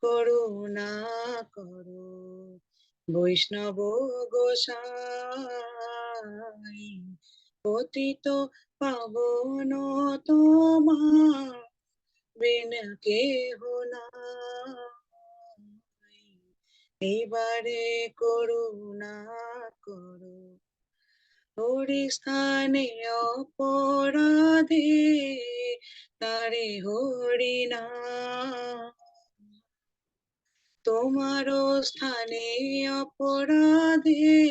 করুণা করো। বৈষ্ণব গোসাই পতিত পাবন তোমার বিন কেহ নাই। এইবারে করুণা করো। হরি স্থানে অপরাধে তারে হরি নাম। তোমার স্থানে অপরাধে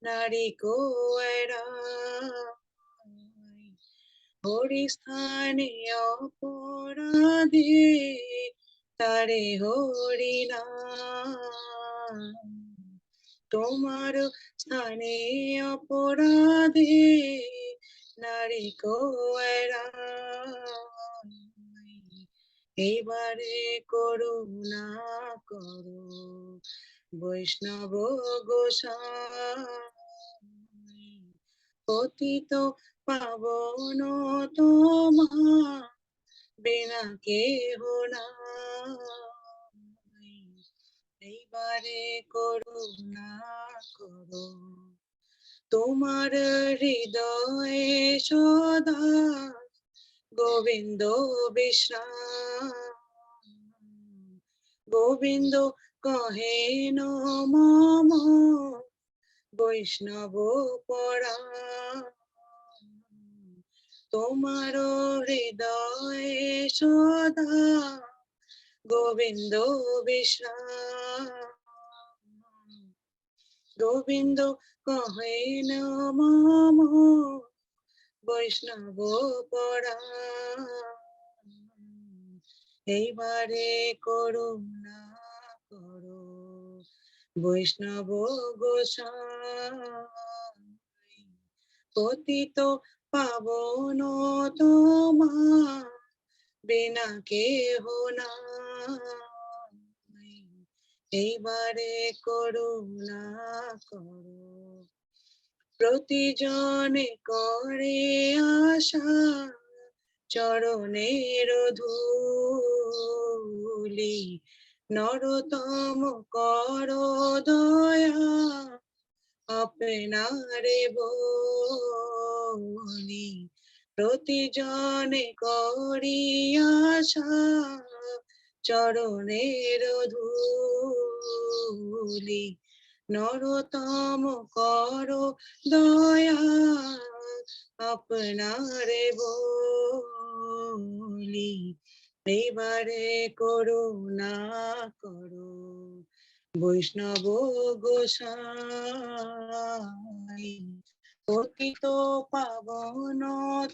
নারী কোয়রাই। হরি স্থানে অপরাধে তারে হরি নাম। তোমার স্থানে অপরাধে নারী কোয়রাই। এইবারে করুণা করো। বৈষ্ণব গোসাই পতিত পাবন তোমার বিনা কেহ নাই। এইবারে করুণা করো। তোমার হৃদয়ে সদা গোবিন্দ বিশ্রাম। গোবিন্দ কহেন মম বৈষ্ণব পরাণ। তোমার হৃদয়ে সদা গোবিন্দ বিশ্রাম। গোবিন্দ কহেন মম বৈষ্ণব পরাণ। এইবারে করুণা করো। বৈষ্ণব গোসাই পতিত পাবন তোমার বিনা কেহ নাই। এইবারে করুণা করো। প্রতিজনে করে আশা চরণের ধূলি। নরতম কর দয়া আপনারে বলি। প্রতিজনে করি আশা চরণের ধূলি। নরতম কর দয়া আপনারে বলি। এইবারে করুণা করো। বৈষ্ণব গোসাই পতিত পাবন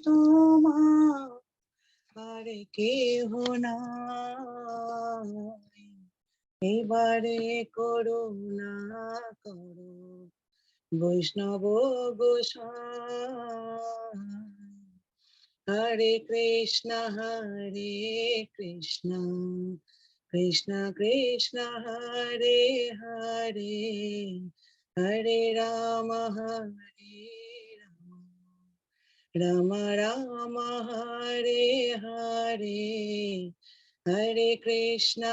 তোমার আরে কেহ নাই। এবারে করুণা করো। বৈষ্ণব গোসাই হরে কৃষ্ণ কৃষ্ণ কৃষ্ণ হরে হরে হরে রাম রাম রাম হরে হরে হরে কৃষ্ণ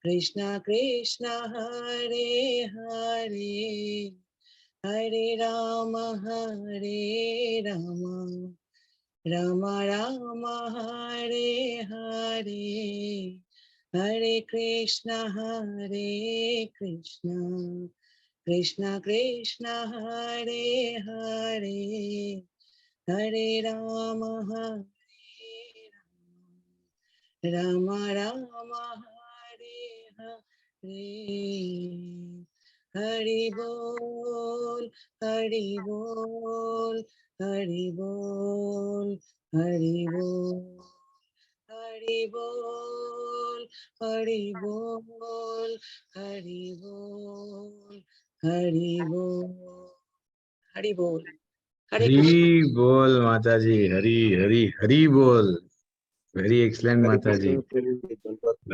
কৃষ্ণ কৃষ্ণ হরে হরে হরে রাম রাম রাম হরে হরে হরে কৃষ্ণ কৃষ্ণ কৃষ্ণ কৃষ্ণ হরে হরে হরে রাম রাম রাম হরে হরে হরি बोल हरि बोल हरि बोल हरि बोल हरि बोल हरि बोल हरि बोल हरि बोल हरि बोल हरे हरी कृष्ण। बोल माता जी, हरी हरी हरी बोल। वेरी एक्सलेंट माता जी,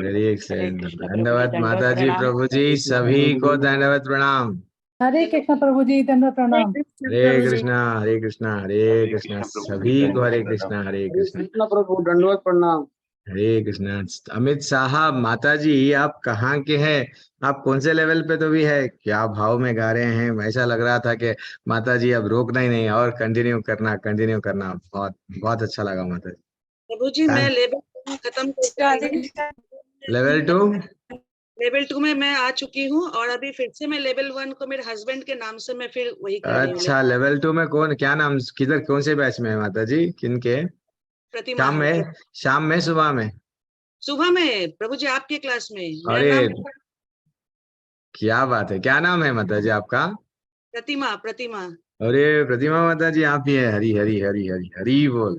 वेरी एक्सलेंट। धन्यवाद माता जी, प्रभु जी, सभी को दंडवत प्रणाम। हरे कृष्ण प्रभु जी, दंडवत प्रणाम। हरे कृष्णा हरे कृष्णा हरे कृष्णा, सभी को हरे कृष्णा हरे कृष्णा। प्रभु दंडवत प्रणाम। हरे कृष्णा। अमित साहब, माता जी आप कहाँ के हैं? आप कौन से लेवल पे तो भी है, क्या भाव में गा रहे हैं, ऐसा लग रहा था कि माता जी अब रोकना ही नहीं और कंटिन्यू करना, कंटिन्यू करना। बहुत बहुत अच्छा लगा माता जी। प्रभु जी मैं लेवल खत्म कर चुकी लेवल 2। हूँ। लेवल 2 में मैं आ चुकी हूँ और अभी फिर से मैं लेवल 1 को मेरे हस्बैंड के नाम से मैं फिर वही कर रही हूँ। अच्छा, लेवल 2 में कौन, क्या नाम, किधर, कौन से बैच में है माता जी, किन के? प्रतिमा शाम में, शाम में, सुबह में? सुबह में प्रभु जी आपकी क्लास में। मेरा अरे नाम क्या बात है, क्या नाम है माता जी आपका? प्रतिमा। प्रतिमा अरे प्रतिमा माता जी आप ही है। हरी हरी हरी हरी हरी बोल।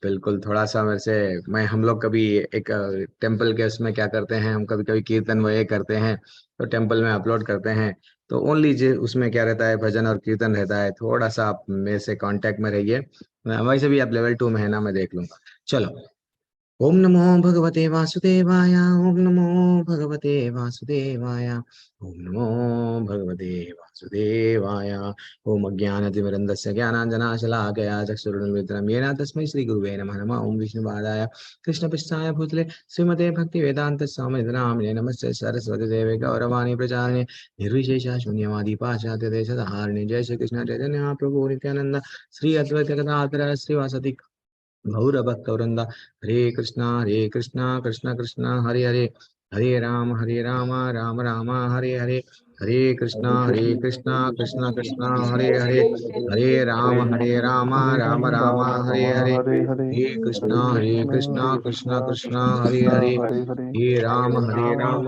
बिल्कुल, थोड़ा सा मेरे से, मैं, हम लोग कभी एक टेम्पल के उसमें क्या करते हैं, हम कभी कभी कीर्तन वो ये करते हैं, तो टेम्पल में अपलोड करते हैं, तो ओनली उसमें क्या रहता है, भजन और कीर्तन रहता है। थोड़ा सा आप मेरे से कांटेक्ट में रहिए। वैसे भी आप लेवल 2 में है ना, मैं देख लूंगा। चलो। ओम नमो भगवते वासुदेवाय, ओम नमो भगवते वासुदेवाय, ओम नमो भगवते वासुदेवाय। ओम अज्ञानतिमिरन्धस्य ज्ञानाञ्जनाशलाकया चक्षुरुन्मिलितं येन तस्मै श्रीगुरुवे नमः। नमः ओम विष्णुपादाय कृष्णपृष्ठाय भूतले श्रीमते भक्तिवेदान्तस्वामिनिधि नामिने नमस्ते सरस्वती देवे गौरवाणी प्रचारिणे निर्विशेषा शून्यवादी पाश्चात्यदेशधारिणे। जय श्री कृष्ण चैतन्य प्रभु नित्यानंद श्री अद्वैत गदाधर श्रीवासदि गौरभक्तवृंदा। हरे कृष्णा कृष्ण कृष्ण हरे हरे, हरे राम राम राम हरे हरे। हरे कृष्णा कृष्ण कृष्ण हरे हरे, हरे राम राम राम हरे हरे। हरे कृष्णा कृष्ण कृष्ण हरे हरे, हरे राम राम राम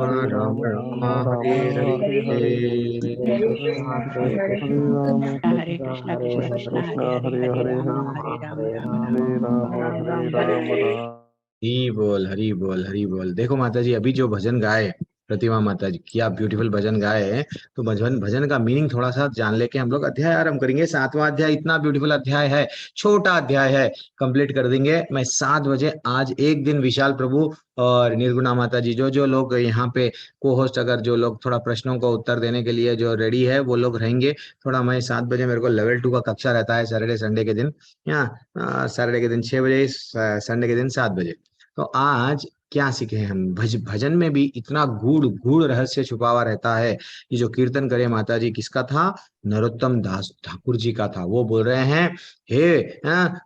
हरे हरे। हरे कृष्णा कृष्ण कृष्ण हरे हरे, हरे राम राम राम राम हरे हरे। हरी बोल, हरी बोल, हरी बोल। देखो माता जी, अभी जो भजन गाए प्रतिमा माता जी, क्या ब्यूटीफुल भजन गाए हैं। तो भजन, भजन का मीनिंग थोड़ा सा जान लेके हम लोग अध्याय आरंभ करेंगे। 7वां अध्याय, इतना ब्यूटीफुल अध्याय है, छोटा अध्याय है, कंप्लीट कर देंगे। मैं 7 बजे आज एक दिन विशाल प्रभु और निर्गुणा माता जी, जो जो लोग यहाँ पे को होस्ट, अगर जो लोग थोड़ा प्रश्नों को उत्तर देने के लिए जो रेडी है वो लोग रहेंगे। थोड़ा मैं 7 बजे, मेरे को लेवल 2 का कक्षा रहता है सैटरडे संडे के दिन, यहाँ सैटरडे के दिन 6 बजे, संडे के दिन 7 बजे। तो आज क्या सीखे हम, भजन में भी इतना गूढ़ गूढ़ रहस्य छुपा हुआ रहता है। ये जो कीर्तन करे माता जी, किसका था? नरोत्तम दास ठाकुर जी का था। वो बोल रहे हैं, हे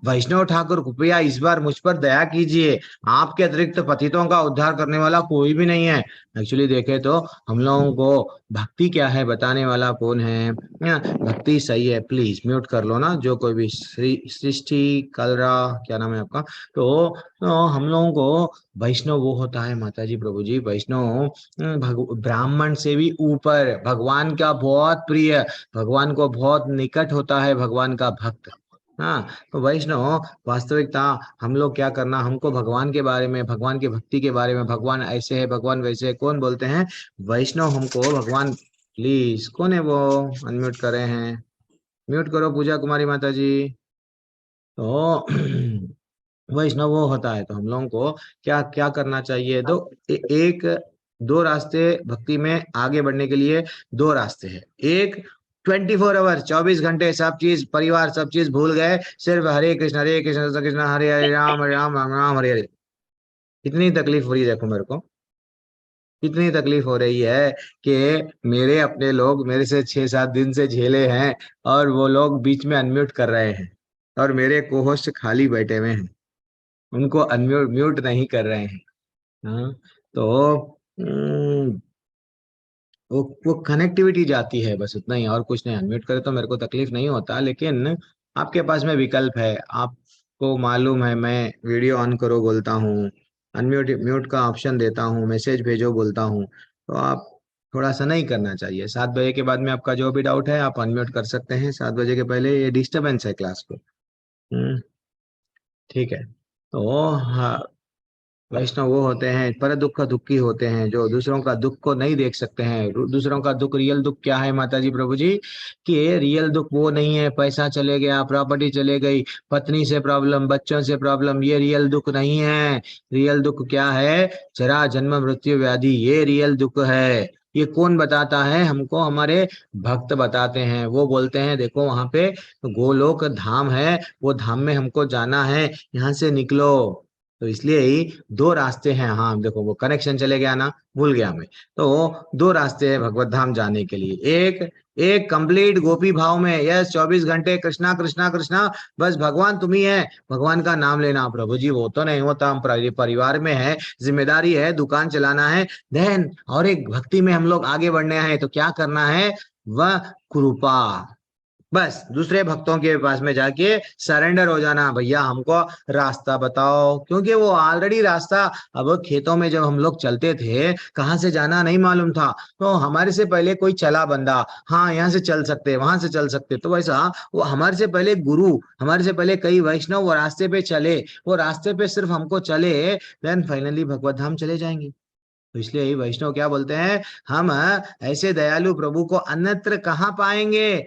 वैष्णव ठाकुर, कृपया इस बार मुझ पर दया कीजिए, आपके अतिरिक्त पतितों का उद्धार करने वाला कोई भी नहीं है। एक्चुअली देखे तो हम लोगों को भक्ति क्या है बताने वाला कौन है? भक्ति सही है, प्लीज म्यूट कर लो ना, जो कोई भी, सृष्टि कलरा, क्या नाम है आपका? तो हम लोगों को वैष्णव वो होता है माता जी, प्रभु जी, वैष्णव ब्राह्मण से भी ऊपर, भगवान का बहुत प्रिय, भगवान को बहुत निकट होता है भगवान का भक्त। हाँ, तो वैष्णव वास्तविकता, हम लोग क्या करना, हमको भगवान के बारे में, भगवान की भक्ति के बारे में, भगवान ऐसे है, भगवान वैसे है, कौन बोलते हैं? वैष्णव हमको भगवान। प्लीज, कौन है वो? अनम्यूट करे हैं, म्यूट करो पूजा कुमारी माता जी। तो वैष्णव वो होता है। तो हम लोगों को क्या क्या करना चाहिए? एक, दो रास्ते भक्ति में आगे बढ़ने के लिए, दो रास्ते हैं। एक, 24 आवर, 24 घंटे सब चीज, परिवार सब चीज भूल गए, सिर्फ हरे कृष्ण कृष्ण कृष्ण हरे हरे, राम राम राम राम हरे हरे। कितनी तकलीफ हो रही है देखो मेरे को, कितनी तकलीफ हो रही है कि मेरे अपने लोग मेरे से 6-7 दिन से झेले हैं, और वो लोग बीच में अनम्यूट कर रहे हैं, और मेरे को होस्ट खाली बैठे हुए हैं, उनको अनम्यूट म्यूट नहीं कर रहे हैं। हाँ, तो वो कनेक्टिविटी जाती है, बस उतना ही, और कुछ नहीं। अनम्यूट करे तो मेरे को तकलीफ नहीं होता, लेकिन आपके पास में विकल्प है, आपको मालूम है, मैं वीडियो ऑन करो बोलता हूँ, अनम्यूट म्यूट का ऑप्शन देता हूँ, मैसेज भेजो बोलता हूँ, तो आप थोड़ा सा नहीं करना चाहिए। 7 बजे के बाद में आपका जो भी डाउट है आप अनम्यूट कर सकते हैं, 7 बजे के पहले ये डिस्टरबेंस है क्लास को। हम्म, ठीक है। तो हाँ, वैष्णव वो होते हैं, पर दुख दुखी होते हैं, जो दूसरों का दुख को नहीं देख सकते हैं। दूसरों का दुख, रियल दुख क्या है माता जी, प्रभु जी? कि रियल दुख वो नहीं है पैसा चले गया, प्रॉपर्टी चले गई, पत्नी से प्रॉब्लम, बच्चों से प्रॉब्लम, ये रियल दुख नहीं है। रियल दुख क्या है? जरा, जन्म, मृत्यु, व्याधि, ये रियल दुख है। ये कौन बताता है हमको? हमारे भक्त बताते हैं। वो बोलते हैं, देखो वहां पे गोलोक धाम है, वो धाम में हमको जाना है, यहाँ से निकलो। तो इसलिए ही दो रास्ते हैं। हाँ देखो वो कनेक्शन चले गया ना, भूल गया मैं। तो दो रास्ते हैं भगवत धाम जाने के लिए। एक कंप्लीट गोपी भाव में, यस 24 घंटे कृष्णा कृष्णा कृष्णा, बस भगवान तुम ही है, भगवान का नाम लेना। प्रभु जी वो तो नहीं होता, हम परिवार में है, जिम्मेदारी है, दुकान चलाना है। देन और एक भक्ति में हम लोग आगे बढ़ने हैं, तो क्या करना है, वह कृपा। बस दूसरे भक्तों के पास में जाके सरेंडर हो जाना, भैया हमको रास्ता बताओ, क्योंकि वो ऑलरेडी रास्ता, अब खेतों में जब हम लोग चलते थे, कहाँ से जाना नहीं मालूम था, तो हमारे से पहले कोई चला बंदा, हाँ यहाँ से चल सकते, वहां से चल सकते, तो वैसा वो हमारे से पहले गुरु, हमारे से पहले कई वैष्णव वो रास्ते पे चले, वो रास्ते पे सिर्फ हमको चले, देन फाइनली भगवत धाम चले जाएंगे। तो इसलिए ही वैष्णव क्या बोलते हैं, हम ऐसे दयालु प्रभु को अन्यत्र कहाँ पाएंगे,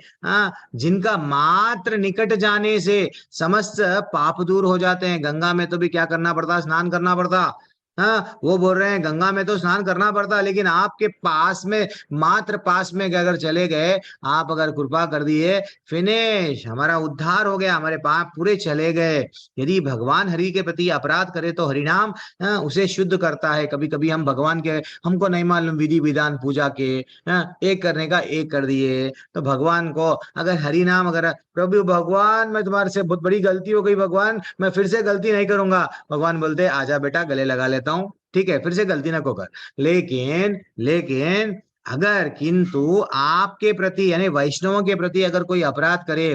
जिनका मात्र निकट जाने से समस्त पाप दूर हो जाते हैं। गंगा में तो भी क्या करना पड़ता, स्नान करना पड़ता। हाँ वो बोल रहे हैं गंगा में तो स्नान करना पड़ता, लेकिन आपके पास में, मात्र पास में अगर चले गए, आप अगर कृपा कर दिए, फिनिश, हमारा उद्धार हो गया, हमारे पाप पूरे चले गए। यदि भगवान हरि के प्रति अपराध करे तो हरिनाम उसे शुद्ध करता है। कभी कभी हम भगवान के, हमको नहीं मालूम विधि विधान पूजा के, एक करने का एक कर दिए, तो भगवान को अगर हरि नाम, अगर प्रभु भगवान मैं तुम्हारे से बहुत बड़ी गलती हो गई भगवान, मैं फिर से गलती नहीं करूंगा, भगवान बोलते आजा बेटा गले लगा लेता हूँ, ठीक है फिर से गलती ना को कर। लेकिन अगर किंतु आपके प्रति यानी वैष्णवों के प्रति अगर कोई अपराध करे,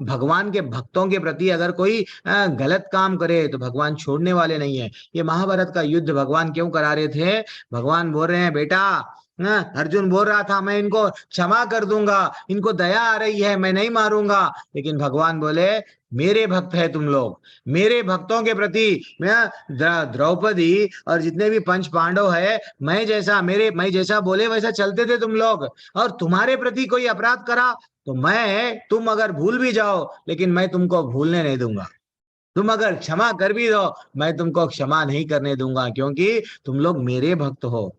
भगवान के भक्तों के प्रति अगर कोई गलत काम करे, तो भगवान छोड़ने वाले नहीं है। ये महाभारत का युद्ध भगवान क्यों करा रहे थे, भगवान बोल रहे हैं बेटा, अर्जुन बोल रहा था मैं इनको क्षमा कर दूंगा, इनको दया आ रही है, मैं नहीं मारूंगा, लेकिन भगवान बोले मेरे भक्त है तुम लोग, मेरे भक्तों के प्रति, मैं द्रौपदी और जितने भी पंच पांडव है, मैं जैसा बोले वैसा चलते थे तुम लोग, और तुम्हारे प्रति कोई अपराध करा तो तुम अगर भूल भी जाओ, लेकिन मैं तुमको भूलने नहीं दूंगा। तुम अगर क्षमा कर भी दो, मैं तुमको क्षमा नहीं करने दूंगा, क्योंकि तुम लोग मेरे भक्त हो।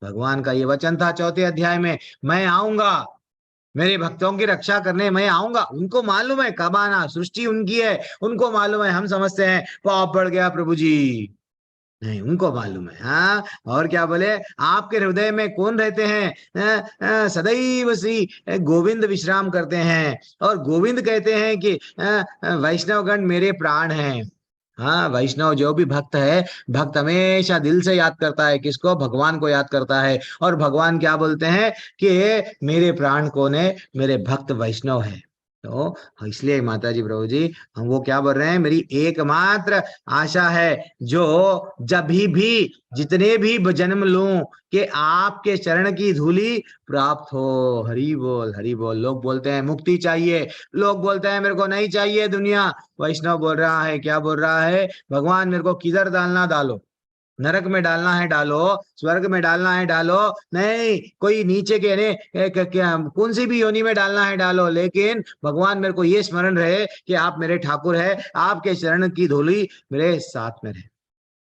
भगवान का ये वचन था 4थे अध्याय में, मैं आऊंगा मेरे भक्तों की रक्षा करने, मैं आऊंगा। उनको मालूम है कब आना, सृष्टि उनकी है, उनको मालूम है। हम समझते हैं पाप बढ़ गया प्रभु जी, नहीं उनको मालूम है। हाँ और क्या बोले, आपके हृदय में कौन रहते हैं, सदैव श्री गोविंद विश्राम करते हैं, और गोविंद कहते हैं कि वैष्णवगण मेरे प्राण हैं। हाँ वैष्णव जो भी भक्त है, भक्त हमेशा दिल से याद करता है, किसको, भगवान को याद करता है। और भगवान क्या बोलते हैं कि मेरे प्राण कौन है, मेरे भक्त वैष्णव है। तो इसलिए माता जी प्रभु जी हम वो क्या बोल रहे हैं, मेरी एकमात्र आशा है, जो जब भी जितने भी जन्म लूं, कि आपके चरण की धूली प्राप्त हो। हरि बोल हरि बोल। लोग बोलते हैं मुक्ति चाहिए, लोग बोलते हैं मेरे को नहीं चाहिए दुनिया। वैष्णव बोल रहा है, क्या बोल रहा है, भगवान मेरे को किधर डालना डालो, नरक में डालना है डालो, स्वर्ग में डालना है डालो, नहीं कोई नीचे के ने कौन सी भी योनि में डालना है डालो, लेकिन भगवान मेरे को ये स्मरण रहे कि आप मेरे ठाकुर है, आपके चरण की धूली मेरे साथ में रहे।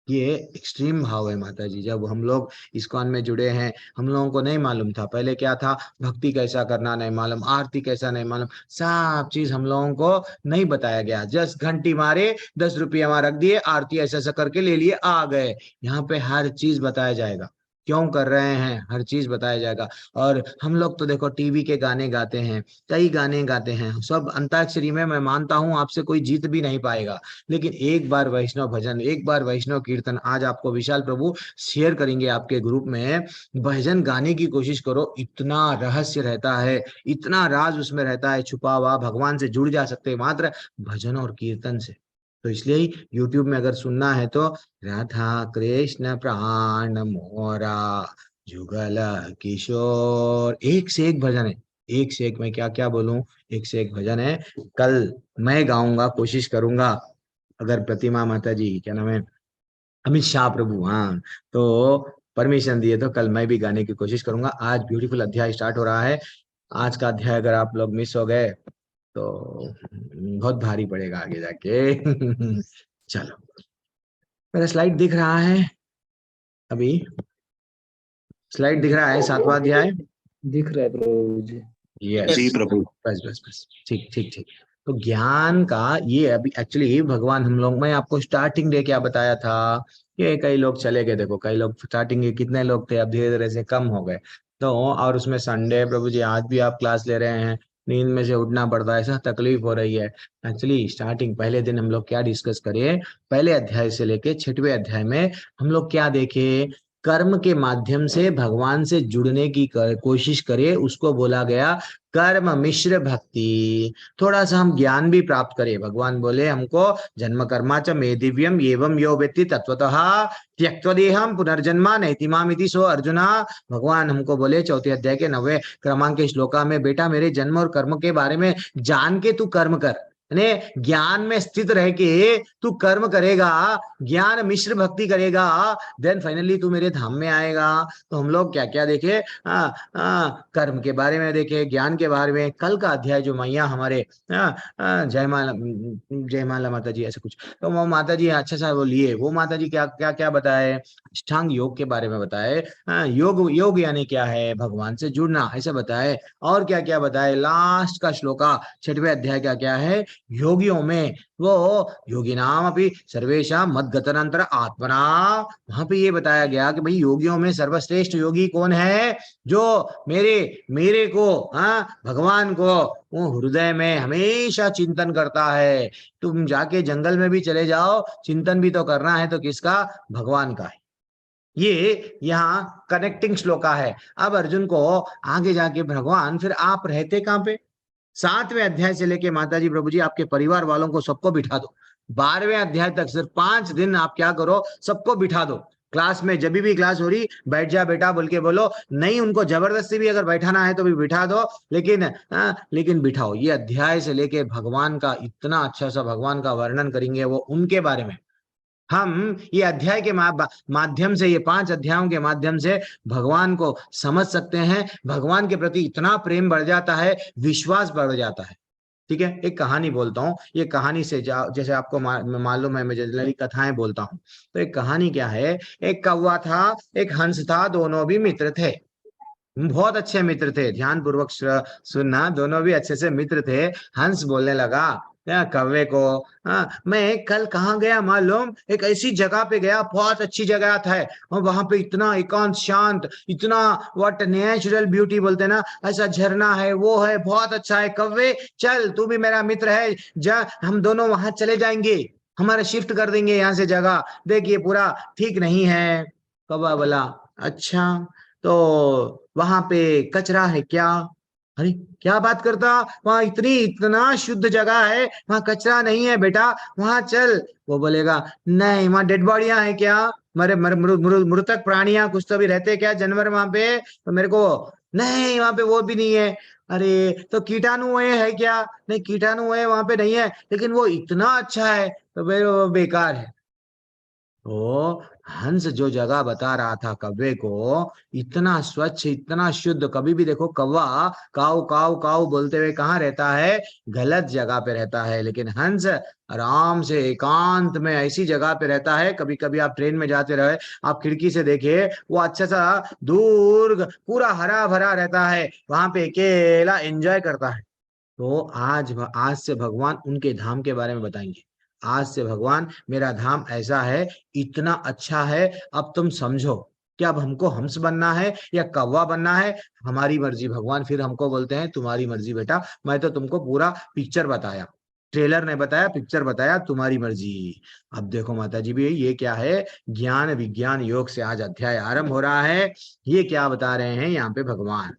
ये एक्सट्रीम भाव है माता जी। जब हम लोग इस्कॉन में जुड़े हैं, हम लोगों को नहीं मालूम था, पहले क्या था, भक्ति कैसा करना नहीं मालूम, आरती कैसा नहीं मालूम, सब चीज हम लोगों को नहीं बताया गया। जस्ट घंटी मारे, 10 रुपये वहां रख दिए, आरती ऐसा ऐसा करके ले लिए, आ गए। यहाँ पे हर चीज बताया जाएगा, क्यों कर रहे हैं, हर चीज बताया जाएगा। और हम लोग तो देखो टीवी के गाने गाते हैं, कई गाने गाते हैं, सब अंताक्षरी में मैं मानता हूं आपसे कोई जीत भी नहीं पाएगा, लेकिन एक बार वैष्णव भजन, एक बार वैष्णव कीर्तन, आज आपको विशाल प्रभु शेयर करेंगे आपके ग्रुप में, भजन गाने की कोशिश करो। इतना रहस्य रहता है, इतना राज उसमें रहता है छुपा हुआ, भगवान से जुड़ जा सकते हैं मात्र भजन और कीर्तन से। तो इसलिए ही यूट्यूब में अगर सुनना है तो राधा कृष्ण प्राण मोरा जुगल किशोर, एक से एक भजन है, एक से एक, मैं क्या क्या बोलूं, एक से एक भजन है। कल मैं गाऊंगा, कोशिश करूंगा, अगर प्रतिमा माता जी, क्या नाम है, अमित शाह प्रभु, हाँ तो परमिशन दिए तो कल मैं भी गाने की कोशिश करूंगा। आज ब्यूटीफुल अध्याय स्टार्ट हो रहा है। आज का अध्याय अगर आप लोग मिस हो गए तो बहुत भारी पड़ेगा आगे जाके। चलो मेरा स्लाइड दिख रहा है, अभी स्लाइड दिख रहा है, 7वां अध्याय दिख रहा है प्रभु जी। यस जी प्रभु। बस बस बस, ठीक ठीक ठीक। तो ज्ञान का ये अभी एक्चुअली भगवान हम लोग, मैं आपको स्टार्टिंग डे क्या बताया था कि कई लोग चले गए, देखो कई लोग स्टार्टिंग के कितने लोग थे, अब धीरे धीरे से कम हो गए। तो और उसमें संडे प्रभु जी आज भी आप क्लास ले रहे हैं, नींद में से उठना पड़ता है, ऐसा तकलीफ हो रही है। एक्चुअली स्टार्टिंग पहले दिन हम लोग क्या डिस्कस करिए, पहले अध्याय से लेके 6वें अध्याय में हम लोग क्या देखे, कर्म के माध्यम से भगवान से जुड़ने की कोशिश करे, उसको बोला गया कर्म मिश्र भक्ति। थोड़ा सा हम ज्ञान भी प्राप्त करें। भगवान बोले हमको जन्म कर्मा च मे दिव्यम एवं यो व्यक्ति तत्वतः त्यक्त्वदेहम पुनर्जन्मा नैति मामिति सो अर्जुना। भगवान हमको बोले 4थे अध्याय के 9वें क्रमांक के श्लोका में, बेटा मेरे जन्म और कर्म के बारे में जान के तू कर्म कर, ज्ञान में स्थित रह के तू कर्म करेगा, ज्ञान मिश्र भक्ति करेगा, देन फाइनली तू मेरे धाम में आएगा। तो हम लोग क्या क्या देखे, कर्म के बारे में देखे, ज्ञान के बारे में। कल का अध्याय जो मैया हमारे जयमाला माता जी ऐसा कुछ, तो वो माता जी अच्छा सा वो लिए, वो माता जी क्या क्या क्या बताए, अष्टांग योग के बारे में बताए। योग योग यानी क्या है, भगवान से जुड़ना, ऐसे बताए। और क्या क्या बताए, लास्ट का श्लोका 6वें अध्याय का क्या है, योगियों में वो योगी नाम अपनी सर्वेशा मत गतनांतर आत्मना। वहां पे ये बताया गया कि भाई योगियों में सर्वश्रेष्ठ योगी कौन है, जो मेरे को भगवान को वो हृदय में हमेशा चिंतन करता है। तुम जाके जंगल में भी चले जाओ, चिंतन भी तो करना है, तो किसका, भगवान का है। ये यहाँ कनेक्टिंग श्लोका है। अब अर्जुन को आगे जाके भगवान, फिर आप रहते कहाँ पे, 7वें अध्याय से लेके माता जी प्रभु जी आपके परिवार वालों को सबको बिठा दो, 12वें अध्याय तक सिर्फ 5 दिन आप क्या करो, सबको बिठा दो क्लास में। जब भी क्लास हो रही बैठ जा बेटा बोल के बोलो, नहीं उनको जबरदस्ती भी अगर बैठाना है तो भी बिठा दो, लेकिन बिठाओ। ये अध्याय से लेके भगवान का इतना अच्छा सा भगवान का वर्णन करेंगे, वो उनके बारे में हम ये अध्याय के माध्यम से, ये 5 अध्यायों के माध्यम से भगवान को समझ सकते हैं। भगवान के प्रति इतना प्रेम बढ़ जाता है, विश्वास बढ़ जाता है। ठीक है, एक कहानी बोलता हूँ। ये कहानी से जैसे आपको मालूम है, मैं जनरली कथाएं बोलता हूँ। तो एक कहानी क्या है, एक कौवा था, एक हंस था, दोनों भी मित्र थे, बहुत अच्छे मित्र थे। ध्यान पूर्वक सुनना, दोनों भी अच्छे से मित्र थे। हंस बोलने लगा कौवे को, मैं कल कहाँ गया मालूम, एक ऐसी जगह पे गया, बहुत अच्छी जगह था, और वहां पे इतना एकांत शांत, इतना व्हाट नेचुरल ब्यूटी बोलते ना, ऐसा झरना है, वो है, बहुत अच्छा है। कौवे चल तू भी मेरा मित्र है, जा हम दोनों वहां चले जाएंगे, हमारा शिफ्ट कर देंगे यहाँ से जगह, देखिए पूरा ठीक नहीं है। कौवा बोला अच्छा, तो वहां पे कचरा है क्या? अरे क्या बात करता, वहां इतना शुद्ध जगह है, वहां कचरा नहीं है बेटा, वहां चल। वो बोलेगा नहीं, वहां डेड बॉडियां है क्या, मृतक प्राणियां कुछ तो भी रहते क्या, जानवर वहां पे? तो मेरे को नहीं, वहां पे वो भी नहीं है। अरे तो कीटाणु है क्या? नहीं कीटाणु है वहां पे नहीं है, लेकिन वो इतना अच्छा है, तो फिर वो बेकार है। तो हंस जो जगह बता रहा था कौवे को, इतना स्वच्छ, इतना शुद्ध। कभी भी देखो कौवा काऊ काऊ काऊ बोलते हुए कहाँ रहता है, गलत जगह पे रहता है, लेकिन हंस आराम से एकांत में ऐसी जगह पे रहता है। कभी कभी आप ट्रेन में जाते रहे, आप खिड़की से देखे, वो अच्छा सा दूर पूरा हरा भरा रहता है, वहां पे अकेला एंजॉय करता है। तो आज से भगवान उनके धाम के बारे में बताएंगे। आज से भगवान मेरा धाम ऐसा है, इतना अच्छा है, अब तुम समझो कि अब हमको हंस बनना है या कौवा बनना है, हमारी मर्जी। भगवान फिर हमको बोलते हैं तुम्हारी मर्जी बेटा, मैं तो तुमको पूरा पिक्चर बताया, ट्रेलर ने बताया, पिक्चर बताया, तुम्हारी मर्जी। अब देखो माता जी भी, ये क्या है, ज्ञान विज्ञान योग से आज अध्याय आरंभ हो रहा है। ये क्या बता रहे हैं यहाँ पे भगवान,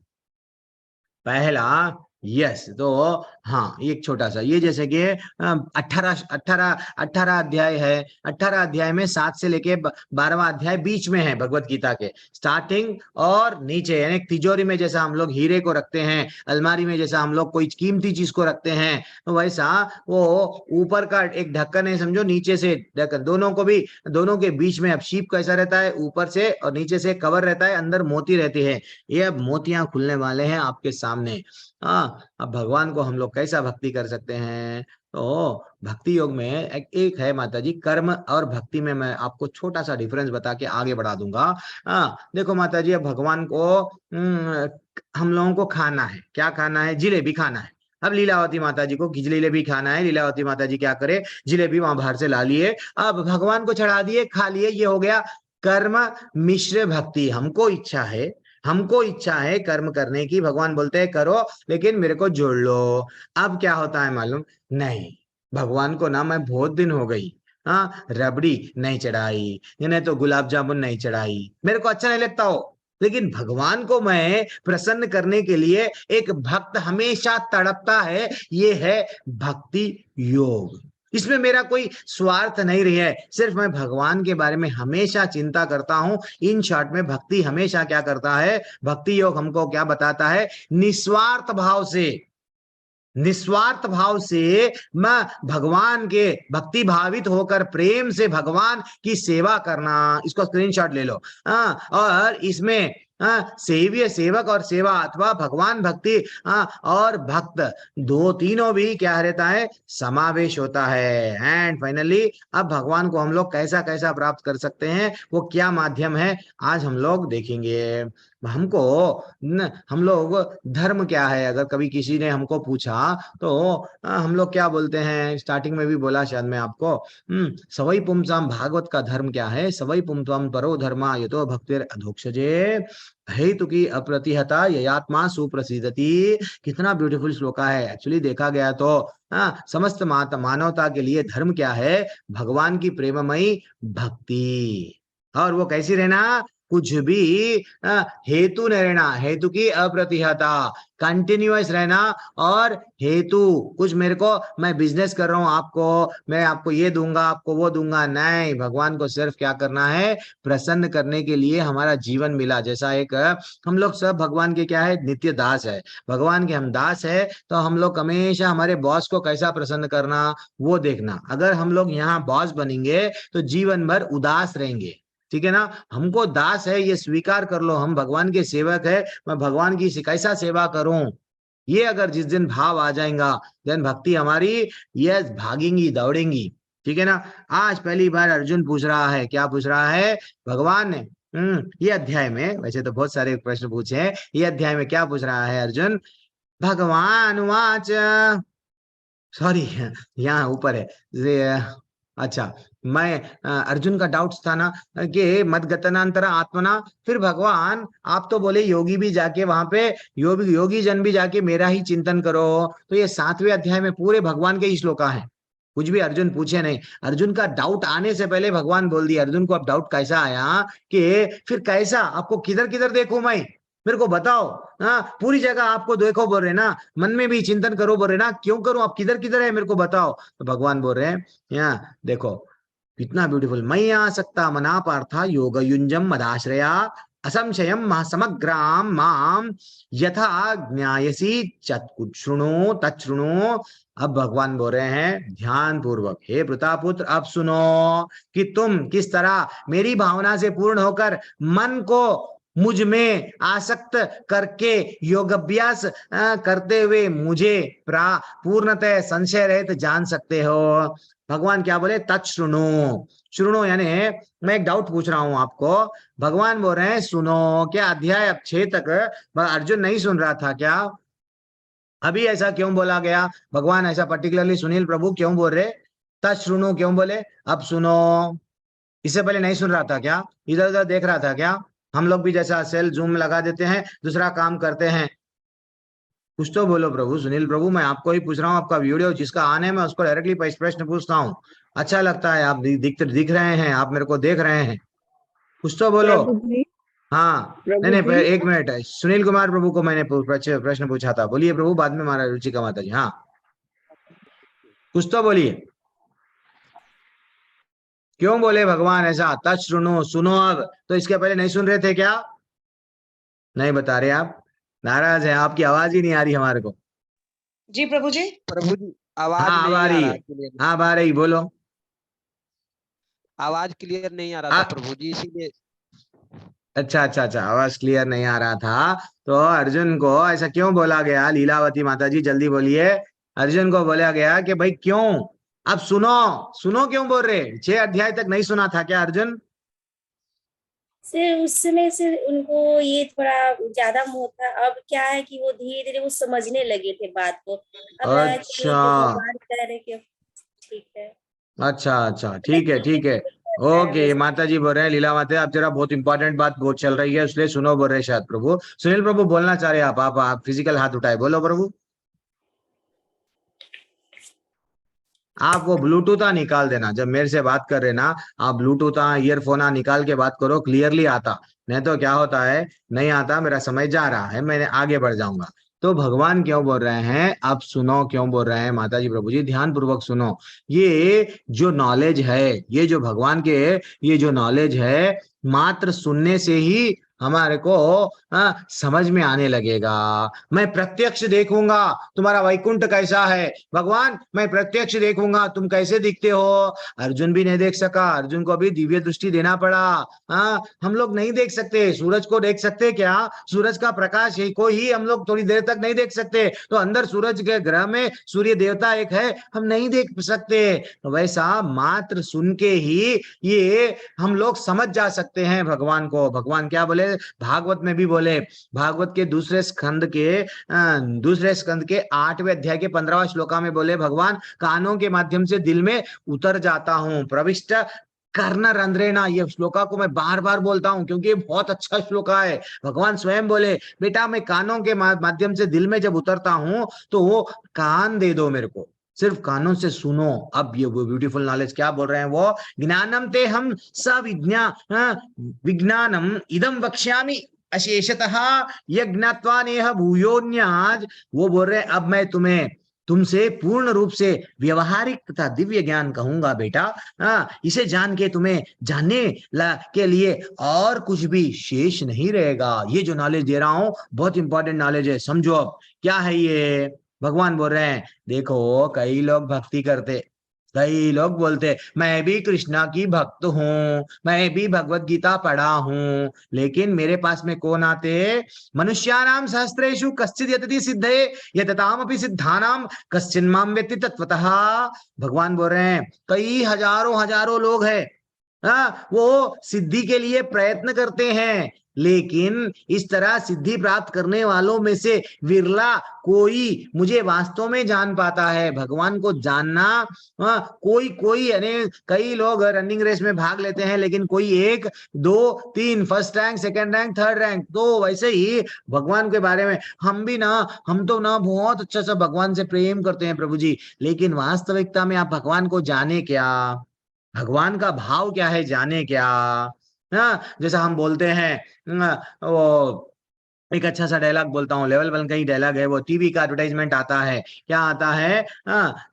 पहला यस, तो हाँ एक छोटा सा, ये जैसे कि 18 अध्याय है, 18 अध्याय में 7 से लेके 12वां अध्याय बीच में है भगवत गीता के, स्टार्टिंग और नीचे, यानी तिजोरी में जैसा हम लोग हीरे को रखते हैं, अलमारी में जैसा हम लोग कोई कीमती चीज को रखते हैं, तो वैसा वो ऊपर का एक ढक्कन है समझो, नीचे से ढक्कन, दोनों को भी, दोनों के बीच में अब शीप कैसा रहता है, ऊपर से और नीचे से कवर रहता है, अंदर मोती रहती है। ये अब मोतियां खुलने वाले हैं आपके सामने। अब भगवान को हम लोग कैसा भक्ति कर सकते हैं, तो भक्ति योग में एक है माता जी, कर्म और भक्ति में मैं आपको छोटा सा डिफरेंस बता के आगे बढ़ा दूंगा। देखो माता जी, अब भगवान को हम लोगों को खाना है, क्या खाना है, जिलेबी खाना है। अब लीलावती माता जी को जलेबी खाना है, लीलावती माता जी क्या करे, जलेबी वहां बाहर से ला लिए, अब भगवान को चढ़ा दिए, खा लिए, ये हो गया कर्म मिश्र भक्ति। हमको इच्छा है कर्म करने की, भगवान बोलते हैं करो लेकिन मेरे को जोड़ लो। अब क्या होता है मालूम नहीं, भगवान को ना मैं बहुत दिन हो गई हाँ रबड़ी नहीं चढ़ाई, नहीं तो गुलाब जामुन नहीं चढ़ाई, मेरे को अच्छा नहीं लगता हो, लेकिन भगवान को मैं प्रसन्न करने के लिए एक भक्त हमेशा तड़पता है, ये है भक्ति योग। इसमें मेरा कोई स्वार्थ नहीं रही है, सिर्फ मैं भगवान के बारे में हमेशा चिंता करता हूं। इन शॉर्ट में भक्ति हमेशा क्या करता है, भक्ति योग हमको क्या बताता है, निस्वार्थ भाव से मैं भगवान के भक्ति भावित होकर प्रेम से भगवान की सेवा करना, इसको स्क्रीनशॉट ले लो। और इसमें सेवक और सेवा अथवा भगवान भक्ति और भक्त दो तीनों भी क्या रहता है, समावेश होता है। एंड फाइनली अब भगवान को हम लोग कैसा कैसा प्राप्त कर सकते हैं, वो क्या माध्यम है, आज हम लोग देखेंगे। हम लोग धर्म क्या है, अगर कभी किसी ने हमको पूछा तो हम लोग क्या बोलते हैं, स्टार्टिंग में भी बोला शायद मैं आपको, सवै पुंसाम भागवत का धर्म क्या है, सवै पुंसाम परो धर्मा यतो भक्तिर अधोक्षजे हेतु की अप्रतिहता ययात्मा सुप्रसिद्धति। कितना ब्यूटीफुल श्लोका है। एक्चुअली देखा गया तो समस्त मानवता के लिए धर्म क्या है, भगवान की प्रेममयी भक्ति। और वो कैसी रहना, कुछ भी हेतु नहीं रहना, हेतु की अप्रतिहता, कंटिन्यूअस रहना। और हेतु कुछ मेरे को, मैं बिजनेस कर रहा हूं आपको, मैं आपको ये दूंगा आपको वो दूंगा, नहीं, भगवान को सिर्फ क्या करना है, प्रसन्न करने के लिए हमारा जीवन मिला। जैसा एक हम लोग सब भगवान के क्या है, नित्य दास है, भगवान के हम दास है, तो हम लोग हमेशा हमारे बॉस को कैसा प्रसन्न करना वो देखना। अगर हम लोग यहाँ बॉस बनेंगे तो जीवन भर उदास रहेंगे, ठीक है ना। हमको दास है ये स्वीकार कर लो, हम भगवान के सेवक है, मैं भगवान की कैसा सेवा करूं, ये अगर जिस दिन भाव आ जाएगा, देन भक्ति हमारी ये भागेंगी दौड़ेंगी, ठीक है ना। आज पहली बार अर्जुन पूछ रहा है, क्या पूछ रहा है, भगवान ने ये अध्याय में, वैसे तो बहुत सारे प्रश्न पूछे हैं, ये अध्याय में क्या पूछ रहा है अर्जुन, भगवान वाच, सॉरी यहाँ ऊपर है, अच्छा मैं अर्जुन का डाउट था ना कि मद गतनांतरा आत्मना, फिर भगवान आप तो बोले योगी भी जाके वहां पे योगी जन भी जाके मेरा ही चिंतन करो, तो ये 7वें अध्याय में पूरे भगवान के ही श्लोका है, कुछ भी अर्जुन पूछे नहीं। अर्जुन का डाउट आने से पहले भगवान बोल दिया, अर्जुन को अब डाउट कैसा आया कि फिर कैसा आपको किधर किधर देखूं मैं, मेरे को बताओ। पूरी जगह आपको देखो बोल रहे ना, मन में भी चिंतन करो बोल रहे ना, क्यों करूं, आप किधर किधर है मेरे को बताओ। तो भगवान बोल रहे हैं यहाँ देखो, कितना ब्यूटीफुल, मैं आ सकता मना पार्था योग युंजम मदाश्रया असंशयम समग्राम माम यथा ज्ञायसी चुणु तच्छृणु। अब भगवान बोल रहे हैं ध्यान पूर्वक, हे प्रतापुत्र अब सुनो कि तुम किस तरह मेरी भावना से पूर्ण होकर मन को मुझ में आसक्त करके योगाभ्यास करते हुए मुझे पूर्णतः संशय रहित जान सकते हो। भगवान क्या बोले, तच्छृणु यानी मैं एक डाउट पूछ रहा हूं आपको, भगवान बोल रहे हैं सुनो। क्या अध्याय 6 तक अर्जुन नहीं सुन रहा था क्या? अभी ऐसा क्यों बोला गया? भगवान ऐसा पर्टिकुलरली सुनील प्रभु क्यों बोल रहे, तच्छृणु क्यों बोले, अब सुनो? इससे पहले नहीं सुन रहा था क्या? इधर उधर देख रहा था क्या? हम लोग भी जैसा सेल जूम लगा देते हैं, दूसरा काम करते हैं, कुछ तो बोलो प्रभु। सुनील प्रभु मैं आपको ही पूछ रहा हूँ, आपका वीडियो जिसका आने में उसको डायरेक्टली प्रश्न पूछता हूँ, अच्छा लगता है, आप दिख रहे हैं, आप मेरे को देख रहे हैं, कुछ तो बोलो। हाँ नहीं एक मिनट, सुनील कुमार प्रभु को मैंने प्रश्न पूछा था, बोलिए प्रभु, बाद में हमारा रुचिका माता जी। हाँ कुछ तो बोलिए, क्यों बोले भगवान ऐसा, तच्छृणु सुनो अब, तो इसके पहले नहीं सुन रहे थे क्या? नहीं बता रहे आप, नाराज है, आपकी आवाज ही नहीं आ रही हमारे को। जी प्रभु जी आवाज हाँ नहीं आ रही, हाँ आ रही, बोलो। आवाज क्लियर नहीं आ रहा था प्रभु जी, इसीलिए। अच्छा, आवाज क्लियर नहीं आ रहा था, तो अर्जुन को ऐसा क्यों बोला गया? लीलावती माता जी जल्दी बोलिए। अर्जुन को बोला गया कि भाई क्यों, अब सुनो क्यों बोल रहे? 6 अध्याय तक नहीं सुना था क्या अर्जुन? से उस समय से उनको ये थोड़ा ज्यादा मोह था। अब क्या है कि वो धीरे धीरे वो समझने लगे थे बात को। अब लगा कि अच्छा जो भगवान कह रहे कि ठीक है। अच्छा अच्छा, ठीक है ठीक है। ओके, माता जी बोल रहे हैं, लीला माता आप जरा बहुत इंपॉर्टेंट बात बहुत चल रही है इसलिए सुनो बोल रहे हैं शायद प्रभु। सुनील प्रभु बोलना चाह रहे हैं आप फिजिकल हाथ उठाए, बोलो प्रभु। आप वो ब्लूटूथ निकाल देना, जब मेरे से बात कर रहे ना आप ब्लूटूथ ईयरफोन निकाल के बात करो, क्लियरली आता। नहीं तो क्या होता है, नहीं आता, मेरा समय जा रहा है, मैंने आगे बढ़ जाऊंगा। तो भगवान क्यों बोल रहे हैं, आप सुनो क्यों बोल रहे हैं माता जी प्रभु जी, ध्यान पूर्वक सुनो। ये जो नॉलेज है, ये जो भगवान के ये जो नॉलेज है, मात्र सुनने से ही हमारे को समझ में आने लगेगा। मैं प्रत्यक्ष देखूंगा तुम्हारा वैकुंठ कैसा है भगवान, मैं प्रत्यक्ष देखूंगा तुम कैसे दिखते हो। अर्जुन भी नहीं देख सका, अर्जुन को भी दिव्य दृष्टि देना पड़ा। हम लोग नहीं देख सकते, सूरज को देख सकते क्या, सूरज का प्रकाश है को ही हम लोग थोड़ी देर तक नहीं देख सकते, तो अंदर सूरज के ग्रह में सूर्य देवता एक है, हम नहीं देख सकते। तो वैसा मात्र सुन के ही ये हम लोग समझ जा सकते हैं भगवान को। भगवान क्या बोले, भागवत में भी बोले, भागवत के दूसरे स्कंद के 8वें अध्याय के 15वां श्लोका में बोले भगवान, कानों के माध्यम से दिल में उतर जाता हूं, प्रविष्ट कर्ण रंध्रेना। ये श्लोका को मैं बार बार बोलता हूं क्योंकि ये बहुत अच्छा श्लोका है। भगवान स्वयं बोले, बेटा मैं कानों के माध्यम से दिल में जब उतरता हूं तो वो कान दे दो मेरे को, सिर्फ कानों से सुनो। अब ये वो ब्यूटीफुल नॉलेज क्या बोल रहे हैं, वो ज्ञानम ते हम विज्ञानम इदम वक्ष्यामि अशेषतः यज्ञात्वा नेह भूयोन्याज। वो बोल रहे हैं अब मैं तुम्हें तुमसे पूर्ण रूप से व्यवहारिक तथा दिव्य ज्ञान कहूंगा बेटा। इसे जान के तुम्हें जानने के लिए और कुछ भी शेष नहीं रहेगा। ये जो नॉलेज दे रहा हूं बहुत इंपॉर्टेंट नॉलेज है, समझो। अब क्या है ये, भगवान बोल रहे हैं, देखो कई लोग भक्ति करते, कई लोग बोलते मैं भी कृष्णा की भक्त हूँ, मैं भी भगवत गीता पढ़ा हूँ, लेकिन मेरे पास में कौन आते, मनुष्यानाम सहस्त्रेषु कश्चित् यतति सिद्धये यततामपि सिद्धानाम कश्चिन् माम वेत्ति तत्वतः। भगवान बोल रहे हैं कई हजारों हजारों लोग हैं, वो सिद्धि के लिए प्रयत्न करते हैं, लेकिन इस तरह सिद्धि प्राप्त करने वालों में से विरला कोई मुझे वास्तव में जान पाता है। भगवान को जानना कोई कोई यानी कई लोग रनिंग रेस में भाग लेते हैं, लेकिन कोई 1 2 3 first rank, second rank, third rank. तो वैसे ही भगवान के बारे में हम तो ना बहुत अच्छा सा भगवान से प्रेम करते हैं प्रभु जी, लेकिन वास्तविकता में आप भगवान को जाने क्या, भगवान का भाव क्या है जाने क्या। जैसा हम बोलते हैं, वो एक अच्छा सा डायलॉग बोलता हूँ, लेवल 1 का ही डायलॉग है, वो टीवी का एडवर्टाइजमेंट आता है, क्या आता है,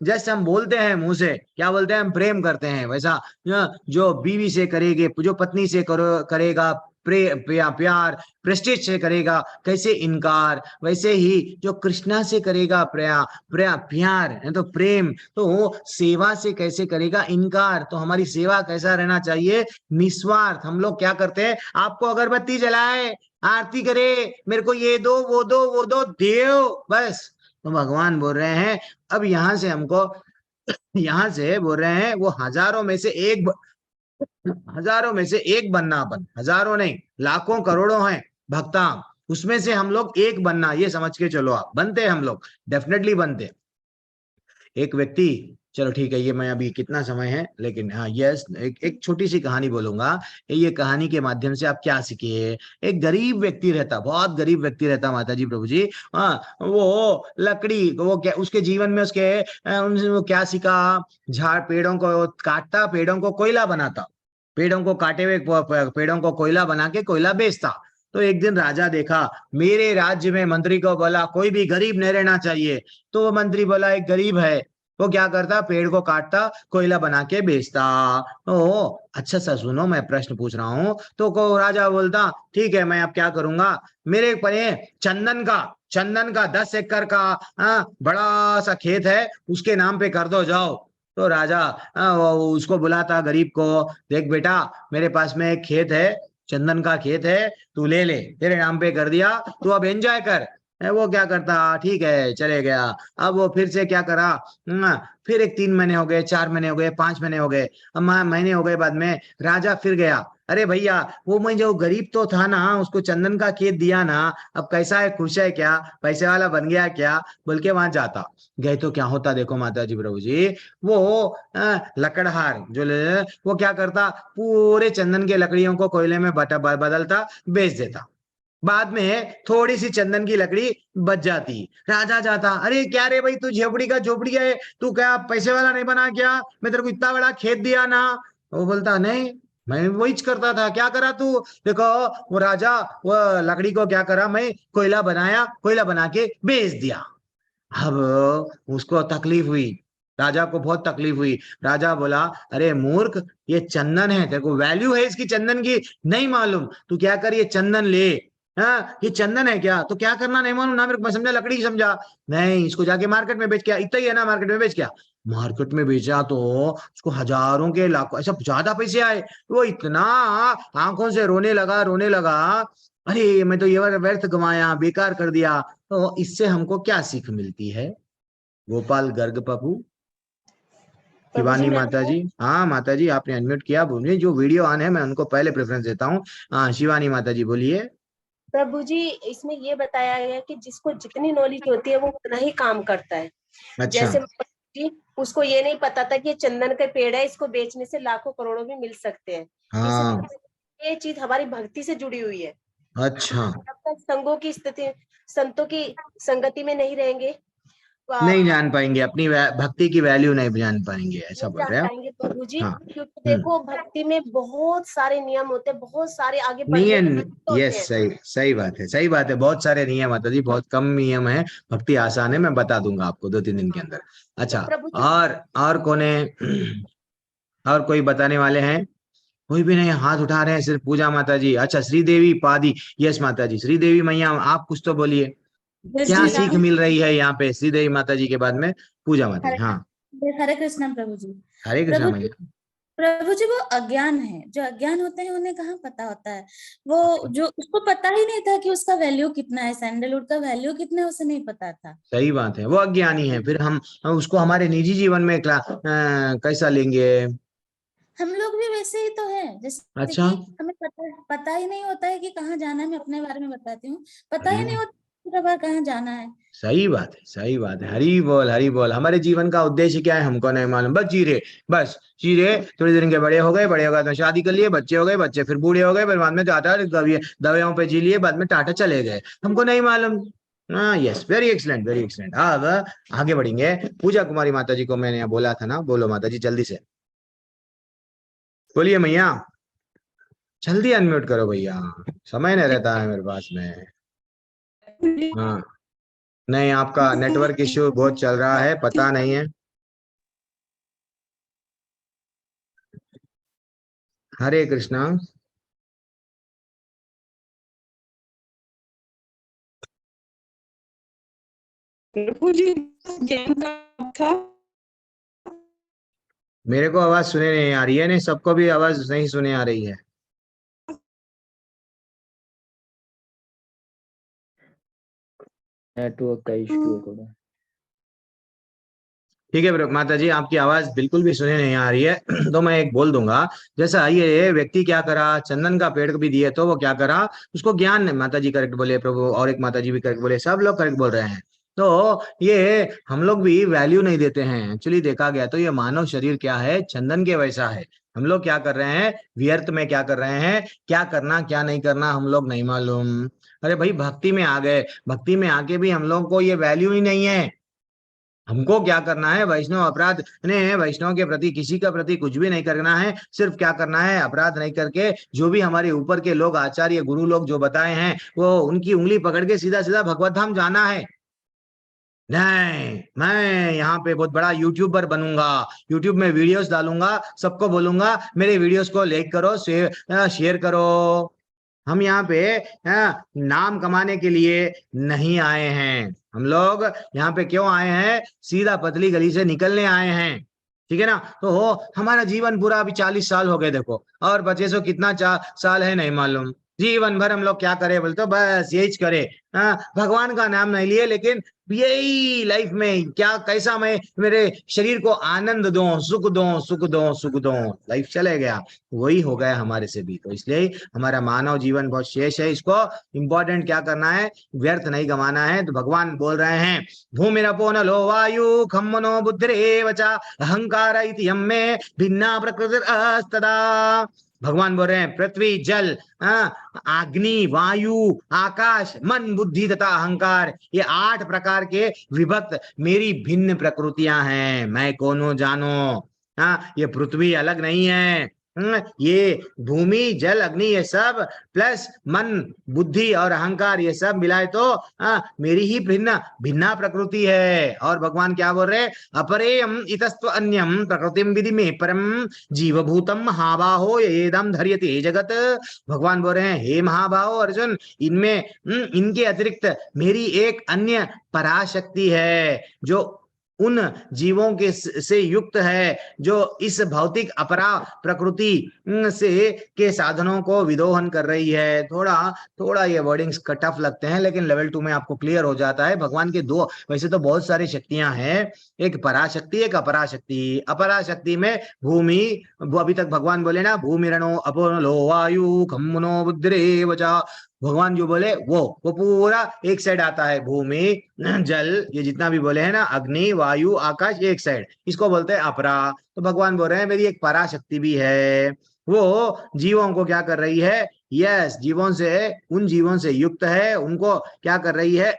जैसे हम बोलते हैं मुंह से, क्या बोलते हैं, हम प्रेम करते हैं, वैसा जो बीवी से करेगे, जो पत्नी से करेगा प्यार, प्रेस्टीज से करेगा कैसे इनकार, वैसे ही जो कृष्णा से करेगा प्यार है तो प्रेम, तो सेवा से कैसे करेगा इनकार। तो हमारी सेवा कैसा रहना चाहिए, निस्वार्थ। हम लोग क्या करते हैं, आपको अगरबत्ती जलाए, आरती करे, मेरे को ये दो वो दो वो दो, देव बस। तो भगवान बोल रहे हैं अब यहाँ से हमको, यहाँ से बोल रहे हैं वो हजारों में से एक बनना, अपन हजारों नहीं लाखों करोड़ों हैं भक्ता, उसमें से हम लोग एक बनना, ये समझ के चलो। आप बनते हैं, हम लोग डेफिनेटली बनते। एक व्यक्ति, चलो ठीक है, ये मैं अभी कितना समय है, लेकिन हाँ यस, एक छोटी सी कहानी बोलूंगा। ये कहानी के माध्यम से आप क्या सीखिए। एक गरीब व्यक्ति रहता, बहुत गरीब व्यक्ति रहता माता जी प्रभु जी। वो लकड़ी, वो क्या उसके जीवन में उसके वो क्या सीखा, पेड़ों को काटता, पेड़ों को कोयला बनाता, पेड़ों को काटे हुए पेड़ों को कोयला बना के कोयला बेचता। तो एक दिन राजा देखा, मेरे राज्य में मंत्री को बोला कोई भी गरीब नहीं रहना चाहिए। तो वो मंत्री बोला एक गरीब है, वो क्या करता, पेड़ को काटता, कोयला बना के बेचता। ओ अच्छा सा सुनो, मैं प्रश्न पूछ रहा हूँ। तो को राजा बोलता ठीक है, मैं अब क्या करूंगा, मेरे परे चंदन का 10 एकड़ का बड़ा सा खेत है, उसके नाम पे कर दो जाओ। तो राजा उसको बुलाता गरीब को, देख बेटा मेरे पास में एक खेत है, चंदन का खेत है, तू ले ले, तेरे नाम पे कर दिया, तू अब एंजॉय कर। वो क्या करता, ठीक है चले गया। अब वो फिर से क्या करा, फिर एक 3 महीने हो गए, 4 महीने हो गए, 5 महीने हो गए, अब महीने हो गए, बाद में राजा फिर गया, अरे भैया वो मैं जो गरीब तो था ना, उसको चंदन का खेत दिया ना, अब कैसा है, खुश है क्या, पैसे वाला बन गया क्या, बोल के वहां जाता। गए तो क्या होता देखो माता जी प्रभु जी, वो लकड़हार जो वो क्या करता, पूरे चंदन के लकड़ियों को कोयले में बदलता, बेच देता। बाद में थोड़ी सी चंदन की लकड़ी बच जाती। राजा जाता, अरे क्या रे भाई, तू झोपड़ी का झोपड़ी है, तू क्या पैसे वाला नहीं बना क्या, मैं तेरे को इतना बड़ा खेत दिया ना। वो बोलता नहीं, मैं वही करता था, क्या करा तू, देखो वो राजा वो लकड़ी को क्या करा, मैं कोयला बनाया, कोयला बना के बेच दिया। अब उसको तकलीफ हुई, राजा को बहुत तकलीफ हुई। राजा बोला, अरे मूर्ख, ये चंदन है, तेरे को वैल्यू है इसकी चंदन की नहीं मालूम, तू क्या कर, ये चंदन ले। हाँ ये चंदन है क्या, तो क्या करना नहीं मालूम ना मेरे को, मैं समझा लकड़ी समझा, नहीं इसको जाके मार्केट में बेच, क्या इतना ही है ना, मार्केट में बेच, क्या मार्केट में बेचा तो उसको हजारों के लाखों ऐसा ज्यादा पैसे आए। वो इतना आंखों से रोने लगा, रोने लगा, अरे मैं तो ये व्यर्थ गंवाया, बेकार कर दिया। तो इससे हमको क्या सीख मिलती है, गोपाल गर्ग प्रभु, शिवानी माता जी। हाँ माता जी आपने अनम्यूट किया, बोलिए, जो वीडियो ऑन है मैं उनको पहले प्रेफरेंस देता हूँ। हाँ शिवानी माता जी बोलिए। प्रभु जी इसमें ये बताया गया कि जिसको जितनी नॉलेज होती है वो उतना ही काम करता है। अच्छा जैसे जी उसको ये नहीं पता था कि ये चंदन का पेड़ है, इसको बेचने से लाखों करोड़ों भी मिल सकते हैं। हाँ ये चीज हमारी भक्ति से जुड़ी हुई है। अच्छा, जब तक संगों की स्थिति, संतों की संगति में नहीं रहेंगे, नहीं जान पाएंगे अपनी भक्ति की वैल्यू, नहीं जान पाएंगे, ऐसा नहीं बोल जान रहे हो। पाएंगे प्रभु जी। हाँ क्योंकि देखो भक्ति में बहुत सारे नियम होते हैं, बहुत सारे आगे नहीं बढ़ने है, के रास्ते होते यस हैं। सही सही बात है, सही बात है, बहुत सारे नियम माता जी, बहुत कम नियम है, भक्ति आसान है, मैं बता दूंगा आपको 2-3 दिन के अंदर। तो अच्छा प्रभु जी और कौन है, और कोई बताने वाले हैं, कोई भी नहीं, हाथ उठा रहे हैं सिर्फ पूजा माता जी। अच्छा श्रीदेवी पादी, यस माता जी, श्रीदेवी मैया आप कुछ तो बोलिए, क्या सीख मिल रही है यहाँ पे श्रीदेवी माता जी के बाद में पूजा माता जी। हाँ हरे कृष्ण प्रभु जी। हरे कृष्णा प्रभु मैया। प्रभु जी वो अज्ञान है, जो अज्ञान होते हैं उन्हें कहाँ पता होता है, वो जो उसको पता ही नहीं था कि उसका वैल्यू कितना है, सैंडलवुड का वैल्यू कितना है उसे नहीं पता था। सही बात है, वो अज्ञानी है, फिर हम उसको हमारे निजी जीवन में कैसा लेंगे। हम लोग भी वैसे ही तो हैं, जैसे अच्छा कि हमें पता ही नहीं होता है कि कहाँ जाना है। मैं अपने बारे में बताती हूँ, पता ही नहीं होता कहाँ जाना है। सही बात है, सही बात है, हरी बोल हरी बोल। हमारे जीवन का उद्देश्य क्या है हमको नहीं मालूम, बस जी रहे, बस जी रहे, थोड़ी देर के बड़े हो गए, बड़े हो गए तो शादी कर लिए, बच्चे हो गए, बच्चे फिर बूढ़े हो गए, फिर बाद में टाटा दवाइयों पे जी लिए, बाद में टाटा चले गए, हमको नहीं मालूम। हाँ yes, very excellent very excellent. अब आगे बढ़ेंगे, पूजा कुमारी माता जी को मैंने बोला था ना, बोलो माता जी जल्दी से बोलिए मैया, जल्दी अनम्यूट करो भैया, समय नहीं रहता है मेरे पास में। हाँ नहीं, आपका नेटवर्क इश्यू बहुत चल रहा है, पता नहीं है। हरे कृष्णा। प्रभु जी ज्ञान का था। मेरे को आवाज सुने नहीं आ रही है, नहीं सबको भी आवाज नहीं सुने आ रही है। नेटवर्क का इश्यू है थोड़ा। ठीक है माता जी, आपकी आवाज बिल्कुल भी सुने नहीं आ रही है तो मैं एक बोल दूंगा, जैसा ये व्यक्ति क्या करा, चंदन का पेड़ भी दिए तो वो क्या करा, उसको ज्ञान नहीं, माता जी करेक्ट बोले प्रभु, और एक माता जी भी करेक्ट बोले, सब लोग करेक्ट बोल रहे हैं। तो ये हम लोग भी वैल्यू नहीं देते हैं। एक्चुअली देखा गया तो ये मानव शरीर क्या है, चंदन के वैसा है। हम लोग क्या कर रहे हैं, व्यर्थ में क्या कर रहे हैं, क्या करना क्या नहीं करना हम लोग नहीं मालूम। अरे भाई भक्ति में आ गए, भक्ति में आके भी हम लोग को ये वैल्यू ही नहीं है। हमको क्या करना है, वैष्णव अपराध ने वैष्णव के प्रति किसी का प्रति कुछ भी नहीं करना है, सिर्फ क्या करना है, अपराध नहीं करके जो भी हमारे ऊपर के लोग आचार्य गुरु लोग जो बताए हैं वो उनकी उंगली पकड़ के सीधा सीधा भगवत धाम जाना है। नहीं मैं यहाँ पे बहुत बड़ा यूट्यूबर बनूंगा, यूट्यूब में वीडियोस डालूंगा, सबको बोलूंगा मेरे वीडियोस को लाइक करो, शेयर करो। हम यहाँ पे नाम कमाने के लिए नहीं आए हैं, हम लोग यहाँ पे क्यों आए हैं, सीधा पतली गली से निकलने आए हैं, ठीक है ना। तो हमारा जीवन पूरा अभी 40 साल हो गए देखो, और बचे सो कितना साल है नहीं मालूम। जीवन भर हम लोग क्या करें बोलते, बस यही करे, भगवान का नाम नहीं लिए, लेकिन यही लाइफ में क्या, कैसा मैं मेरे शरीर को आनंद दूं, सुख दूं, सुख दूं, सुख दूं, लाइफ चले गया, वही हो गया हमारे से भी। तो इसलिए हमारा मानव जीवन बहुत शेष है, इसको इंपॉर्टेंट क्या करना है, व्यर्थ नहीं गंवाना है। तो भगवान बोल रहे हैं भूमिरपो नलो वायु खम मनो बुद्धिरेव च अहंकार इति यम्मे भिन्ना प्रकृतिरस्तदा। भगवान बोल रहे हैं पृथ्वी, जल, अग्नि, वायु, आकाश, मन, बुद्धि तथा अहंकार, ये 8 प्रकार के विभक्त मेरी भिन्न प्रकृतियां हैं। मैं कौन हूं जानो। ये पृथ्वी अलग नहीं है, ये भूमि, जल, अग्नि, ये सब प्लस मन, बुद्धि और अहंकार, ये सब मिलाए तो मेरी ही भिन्न भिन्ना प्रकृति है। और भगवान क्या बोल रहे, अपरेयम इतस्त्व अन्यम प्रकृतिम विधि में परम जीवभूतम महाबाहो येदम धर्यते जगत। भगवान बोल रहे हैं हे महाबाहो अर्जुन, इनमें इनके अतिरिक्त मेरी एक अन्य पराशक्ति है जो उन जीवों के से युक्त है, जो इस भौतिक अपरा प्रकृति से के साधनों को विदोहन कर रही है। थोड़ा ये वर्डिंग्स टफ लगते हैं, लेकिन लेवल 2 में आपको क्लियर हो जाता है। भगवान के 2, वैसे तो बहुत सारी शक्तियां हैं, एक पराशक्ति, एक अपराशक्ति। अपराशक्ति में भूमि, अभी तक भगवान बोले ना भूमिरणो अपोलो वायु खम मनो बुद्धिरेव च, भगवान जो बोले वो पूरा एक साइड आता है। भूमि, जल, ये जितना भी बोले हैं ना, अग्नि, वायु, आकाश, एक साइड, इसको बोलते हैं अपरा। तो भगवान बोल रहे हैं मेरी एक पराशक्ति भी है, वो जीवों को क्या कर रही है, यस, जीवों से, उन जीवों से युक्त है, उनको क्या कर रही है,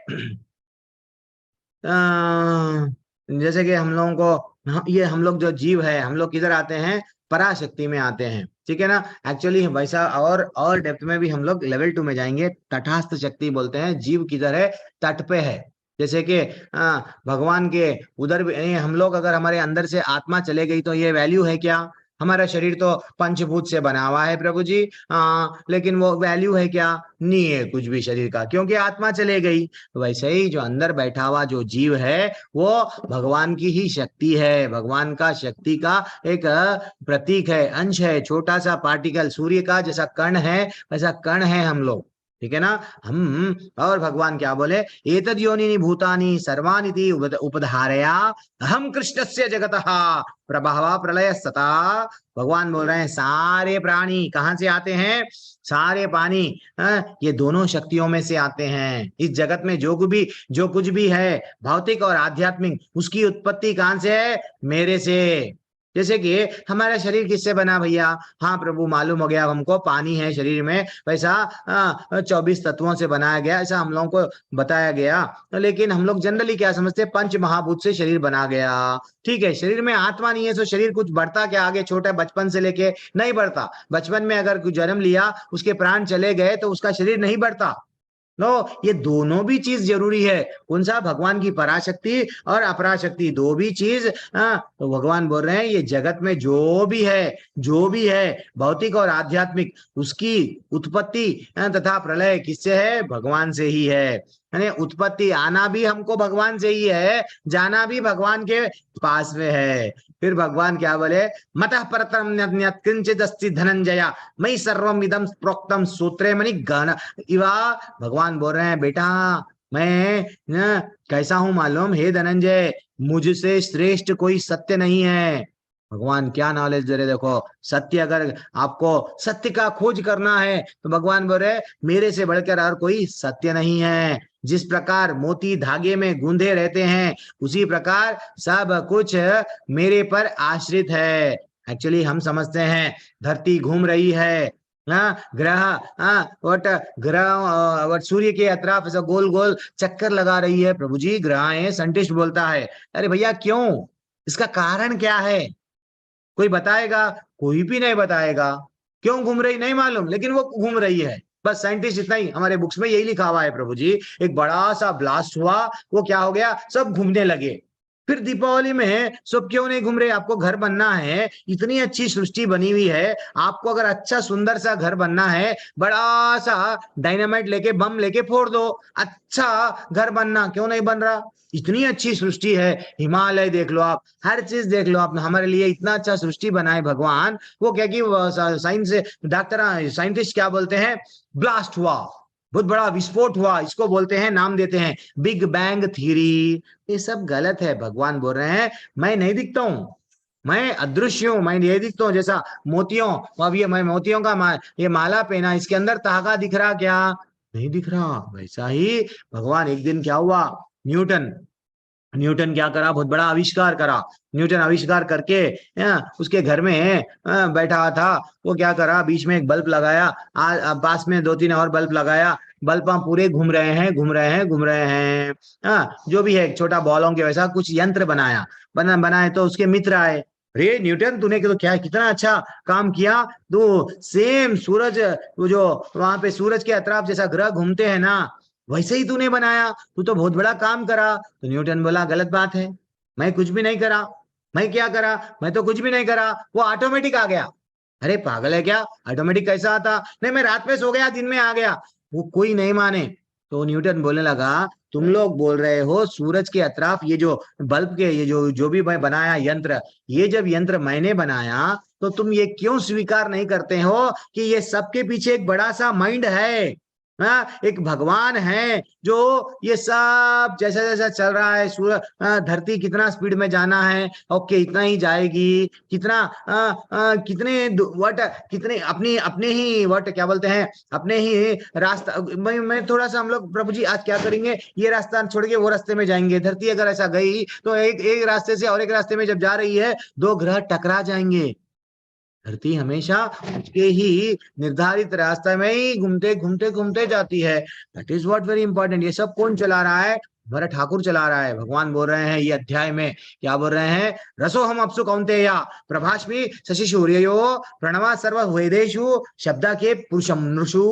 जैसे कि हम लोगों को, ये हम लोग जो जीव है, हम लोग किधर आते हैं, पराशक्ति में आते हैं, ठीक है ना। एक्चुअली वैसा और डेप्थ में भी हम लोग लेवल 2 में जाएंगे। तटस्थ शक्ति बोलते हैं, जीव किधर है, तट पे है। जैसे कि भगवान के उधर भी हम लोग, अगर हमारे अंदर से आत्मा चले गई तो ये वैल्यू है क्या, हमारा शरीर तो पंचभूत से बना हुआ है प्रभु जी, लेकिन वो वैल्यू है क्या, नहीं है कुछ भी शरीर का, क्योंकि आत्मा चले गई। वैसे ही जो अंदर बैठा हुआ जो जीव है वो भगवान की ही शक्ति है, भगवान का शक्ति का एक प्रतीक है, अंश है, छोटा सा पार्टिकल, सूर्य का जैसा कण है वैसा कण है हम लोग, ठीक है ना। हम, और भगवान क्या बोले, एतद् योनिनि भूतानि सर्वानिति उपधारया अहम कृष्णस्य जगतः प्रभावा प्रलय सता। भगवान बोल रहे हैं सारे प्राणी कहां से आते हैं, सारे पानी ये दोनों शक्तियों में से आते हैं। इस जगत में जो कुछ भी है भौतिक और आध्यात्मिक, उसकी उत्पत्ति कहां से है, मेरे से। जैसे कि हमारा शरीर किससे बना भैया, हाँ प्रभु मालूम हो गया हमको, पानी है शरीर में, वैसा 24 तत्वों से बनाया गया, ऐसा हम लोगों को बताया गया। लेकिन हम लोग जनरली क्या समझते, पंच महाभूत से शरीर बना गया, ठीक है। शरीर में आत्मा नहीं है तो शरीर कुछ बढ़ता क्या आगे, छोटा बचपन से लेके नहीं बढ़ता। बचपन में अगर कुछ जन्म लिया, उसके प्राण चले गए तो उसका शरीर नहीं बढ़ता। नो, ये दोनों भी चीज जरूरी है। कौन सा, भगवान की पराशक्ति और अपराशक्ति, दो भी चीज। तो भगवान बोल रहे हैं ये जगत में जो भी है भौतिक और आध्यात्मिक, उसकी उत्पत्ति तथा प्रलय किससे है, भगवान से ही है। यानी उत्पत्ति, आना भी हमको भगवान से ही है, जाना भी भगवान के पास में है। फिर भगवान क्या बोले, मतः परतरम न्यत् किंचित् अस्ति धनंजय मयि सर्वम इदं प्रोक्तम सूत्रे मणि गण इवा। भगवान बोल रहे हैं बेटा मैं कैसा हूं मालूम, हे धनंजय, मुझसे श्रेष्ठ कोई सत्य नहीं है। भगवान क्या नॉलेज दे रहे, देखो सत्य, अगर आपको सत्य का खोज करना है तो भगवान बोल रहे मेरे से बढ़कर और कोई सत्य नहीं है। जिस प्रकार मोती धागे में गूंधे रहते हैं, उसी प्रकार सब कुछ मेरे पर आश्रित है। एक्चुअली हम समझते हैं धरती घूम रही है, ग्रह सूर्य के अतराफ ऐसा गोल गोल चक्कर लगा रही है। प्रभु जी ग्रह है, साइंटिस्ट बोलता है, अरे भैया क्यों, इसका कारण क्या है, कोई बताएगा, कोई भी नहीं बताएगा। क्यों घूम रही नहीं मालूम, लेकिन वो घूम रही है, बस साइंटिस्ट इतना ही, हमारे बुक्स में यही लिखा हुआ है प्रभु जी। एक बड़ा सा ब्लास्ट हुआ, वो क्या हो गया, सब घूमने लगे। फिर दीपावली में सब क्यों नहीं घूम रहे, आपको घर बनना है, इतनी अच्छी सृष्टि बनी हुई है, आपको अगर अच्छा सुंदर सा घर बनना है, बड़ा सा डायनामाइट लेके बम लेके फोड़ दो, अच्छा घर बनना क्यों नहीं बन रहा। इतनी अच्छी सृष्टि है, हिमालय देख लो आप, हर चीज देख लो आप, हमारे लिए इतना अच्छा सृष्टि बनाए भगवान। वो क्या कि साइंस डॉक्टर साइंटिस्ट क्या बोलते हैं, ब्लास्ट हुआ, बहुत बड़ा विस्फोट हुआ, इसको बोलते हैं, नाम देते हैं बिग बैंग थ्योरी। ये सब गलत है। भगवान बोल रहे हैं मैं नहीं दिखता हूं, मैं अदृश्य हूं, मैं ये दिखता हूं जैसा मोतियों, अब ये मैं मोतियों का ये माला पहना, इसके अंदर धागा दिख रहा क्या? नहीं दिख रहा। वैसा ही भगवान, एक दिन क्या हुआ, न्यूटन क्या करा, बहुत बड़ा आविष्कार करा। न्यूटन आविष्कार करके उसके घर में बैठा था, वो क्या करा, बीच में एक बल्ब लगाया, पास में 2-3 और बल्ब लगाया, बल्ब पूरे घूम रहे हैं, घूम रहे हैं, घूम रहे हैं, जो भी है छोटा बॉलों के वैसा कुछ यंत्र बनाया, बनाए तो उसके मित्र आए, अरे न्यूटन तूने तो क्या कितना अच्छा काम किया, तू सेम सूरज, वो जो वहां पे सूरज के अतराफ जैसा ग्रह घूमते हैं ना, वैसे ही तूने बनाया, तू तो बहुत बड़ा काम करा। तो न्यूटन बोला गलत बात है, मैं कुछ भी नहीं करा। मैं क्या करा? मैं तो कुछ भी नहीं करा, वो ऑटोमेटिक आ गया। अरे पागल है क्या, ऑटोमेटिक कैसा आता? नहीं मैं रात में सो गया, दिन में आ गया। वो कोई नहीं माने। तो न्यूटन बोलने लगा तुम लोग बोल रहे हो सूरज के अतराफ ये जो बल्ब के ये जो भी मैं बनाया यंत्र, ये जब यंत्र मैंने बनाया तो तुम ये क्यों स्वीकार नहीं करते हो कि ये सबके पीछे एक बड़ा सा माइंड है, एक भगवान है जो ये सब जैसा जैसा चल रहा है, सूरज धरती कितना स्पीड में जाना है, ओके इतना ही जाएगी, कितना कितने वट, कितने अपनी अपने ही वट क्या बोलते हैं, अपने ही रास्ता। मैं थोड़ा सा, हम लोग प्रभु जी आज क्या करेंगे, ये रास्ता छोड़ के वो रास्ते में जाएंगे। धरती अगर ऐसा गई तो एक रास्ते से और एक रास्ते में जब जा रही है, 2 ग्रह टकरा जाएंगे। धरती हमेशा उसके ही निर्धारित रास्ते में ही घूमते घूमते घूमते जाती है। That is what very important. ये सब कौन चला रहा है? हमारा ठाकुर चला रहा है। भगवान बोल रहे हैं ये अध्याय में, क्या बोल रहे हैं, रसो हम अपसु कौन्तेय प्रभास्मि शशि सूर्यो प्रणवा सर्व वेदेषु शब्दा के पुरुषम नृषु।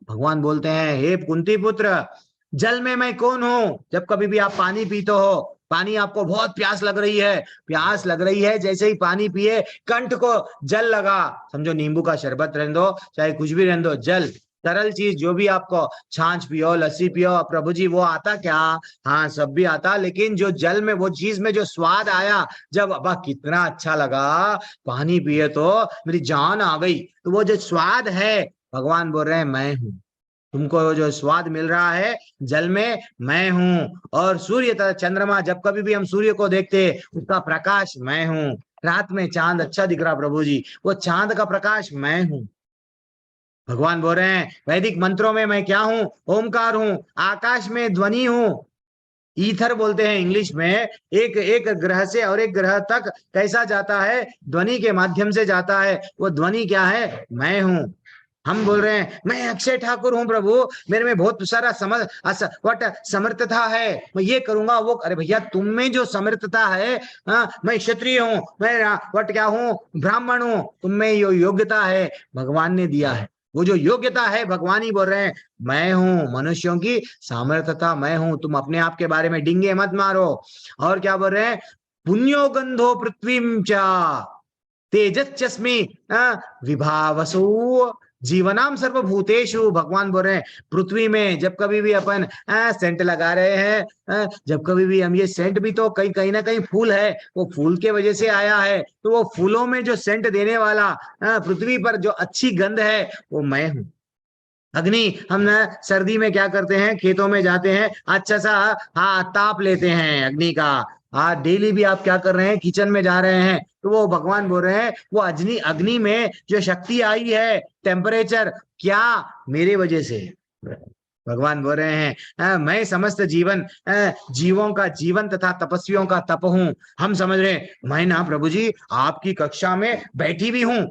भगवान बोलते हैं हे कुंती पुत्र, जल में मैं कौन हूं? जब कभी भी आप पानी पीते हो, पानी आपको बहुत प्यास लग रही है, प्यास लग रही है, जैसे ही पानी पिए कंठ को जल लगा, समझो नींबू का शरबत रहने दो, चाहे कुछ भी रहने दो, जल तरल चीज जो भी आपको, छाछ पियो, लस्सी पियो, प्रभु जी वो आता क्या? हाँ सब भी आता, लेकिन जो जल में वो चीज में जो स्वाद आया, जब अबा कितना अच्छा लगा, पानी पिए तो मेरी जान आ गई, तो वो जो स्वाद है, भगवान बोल रहे हैं मैं हूं। तुमको जो स्वाद मिल रहा है जल में, मैं हूं। और सूर्य तथा चंद्रमा, जब कभी भी हम सूर्य को देखते उसका प्रकाश मैं हूं। रात में चांद अच्छा दिख रहा प्रभु जी, वो चांद का प्रकाश मैं हूं। भगवान बोल रहे हैं वैदिक मंत्रों में मैं क्या हूं? ओमकार हूं, आकाश में ध्वनि हूं। ईथर बोलते हैं इंग्लिश में, एक ग्रह से और एक ग्रह तक कैसा जाता है? ध्वनि के माध्यम से जाता है। वो ध्वनि क्या है? मैं हूं। हम बोल रहे हैं मैं अक्षय ठाकुर हूं प्रभु, मेरे में बहुत सारा समर्थता है, मैं ये करूंगा वो। अरे भैया तुम में जो समर्थता है, मैं क्षत्रिय हूं, मैं वट क्या हूं, ब्राह्मण हूं, तुम में यो योग्यता है भगवान ने दिया है। वो जो योग्यता है भगवान ही बोल रहे हैं मैं हूं। मनुष्यों की सामर्थ्यता मैं हूं, तुम अपने आप के बारे में डिंगे मत मारो। और क्या बोल रहे हैं? पुण्यो गंधो पृथ्वीम च तेजस्मी विभावसु जीवनाम सर्वभूतेषु। भगवान बोल रहे हैं पृथ्वी में जब कभी भी अपन सेंट लगा रहे हैं, जब कभी भी हम, ये सेंट भी तो कहीं ना कहीं फूल है, वो फूल के वजह से आया है, तो वो फूलों में जो सेंट देने वाला पृथ्वी पर जो अच्छी गंध है वो मैं हूं। अग्नि, हम ना सर्दी में क्या करते हैं, खेतों में जाते हैं, अच्छा सा ताप लेते हैं अग्नि का। डेली भी आप क्या कर रहे हैं, किचन में जा रहे हैं, तो वो भगवान बोल रहे हैं वो अग्नि में जो शक्ति आई है, टेम्परेचर, क्या मेरे वजह से। भगवान बोल रहे हैं मैं समस्त जीवों का जीवन तथा तपस्वियों का तप हूं। हम समझ रहे हैं मैं ना प्रभु जी आपकी कक्षा में बैठी भी हूं,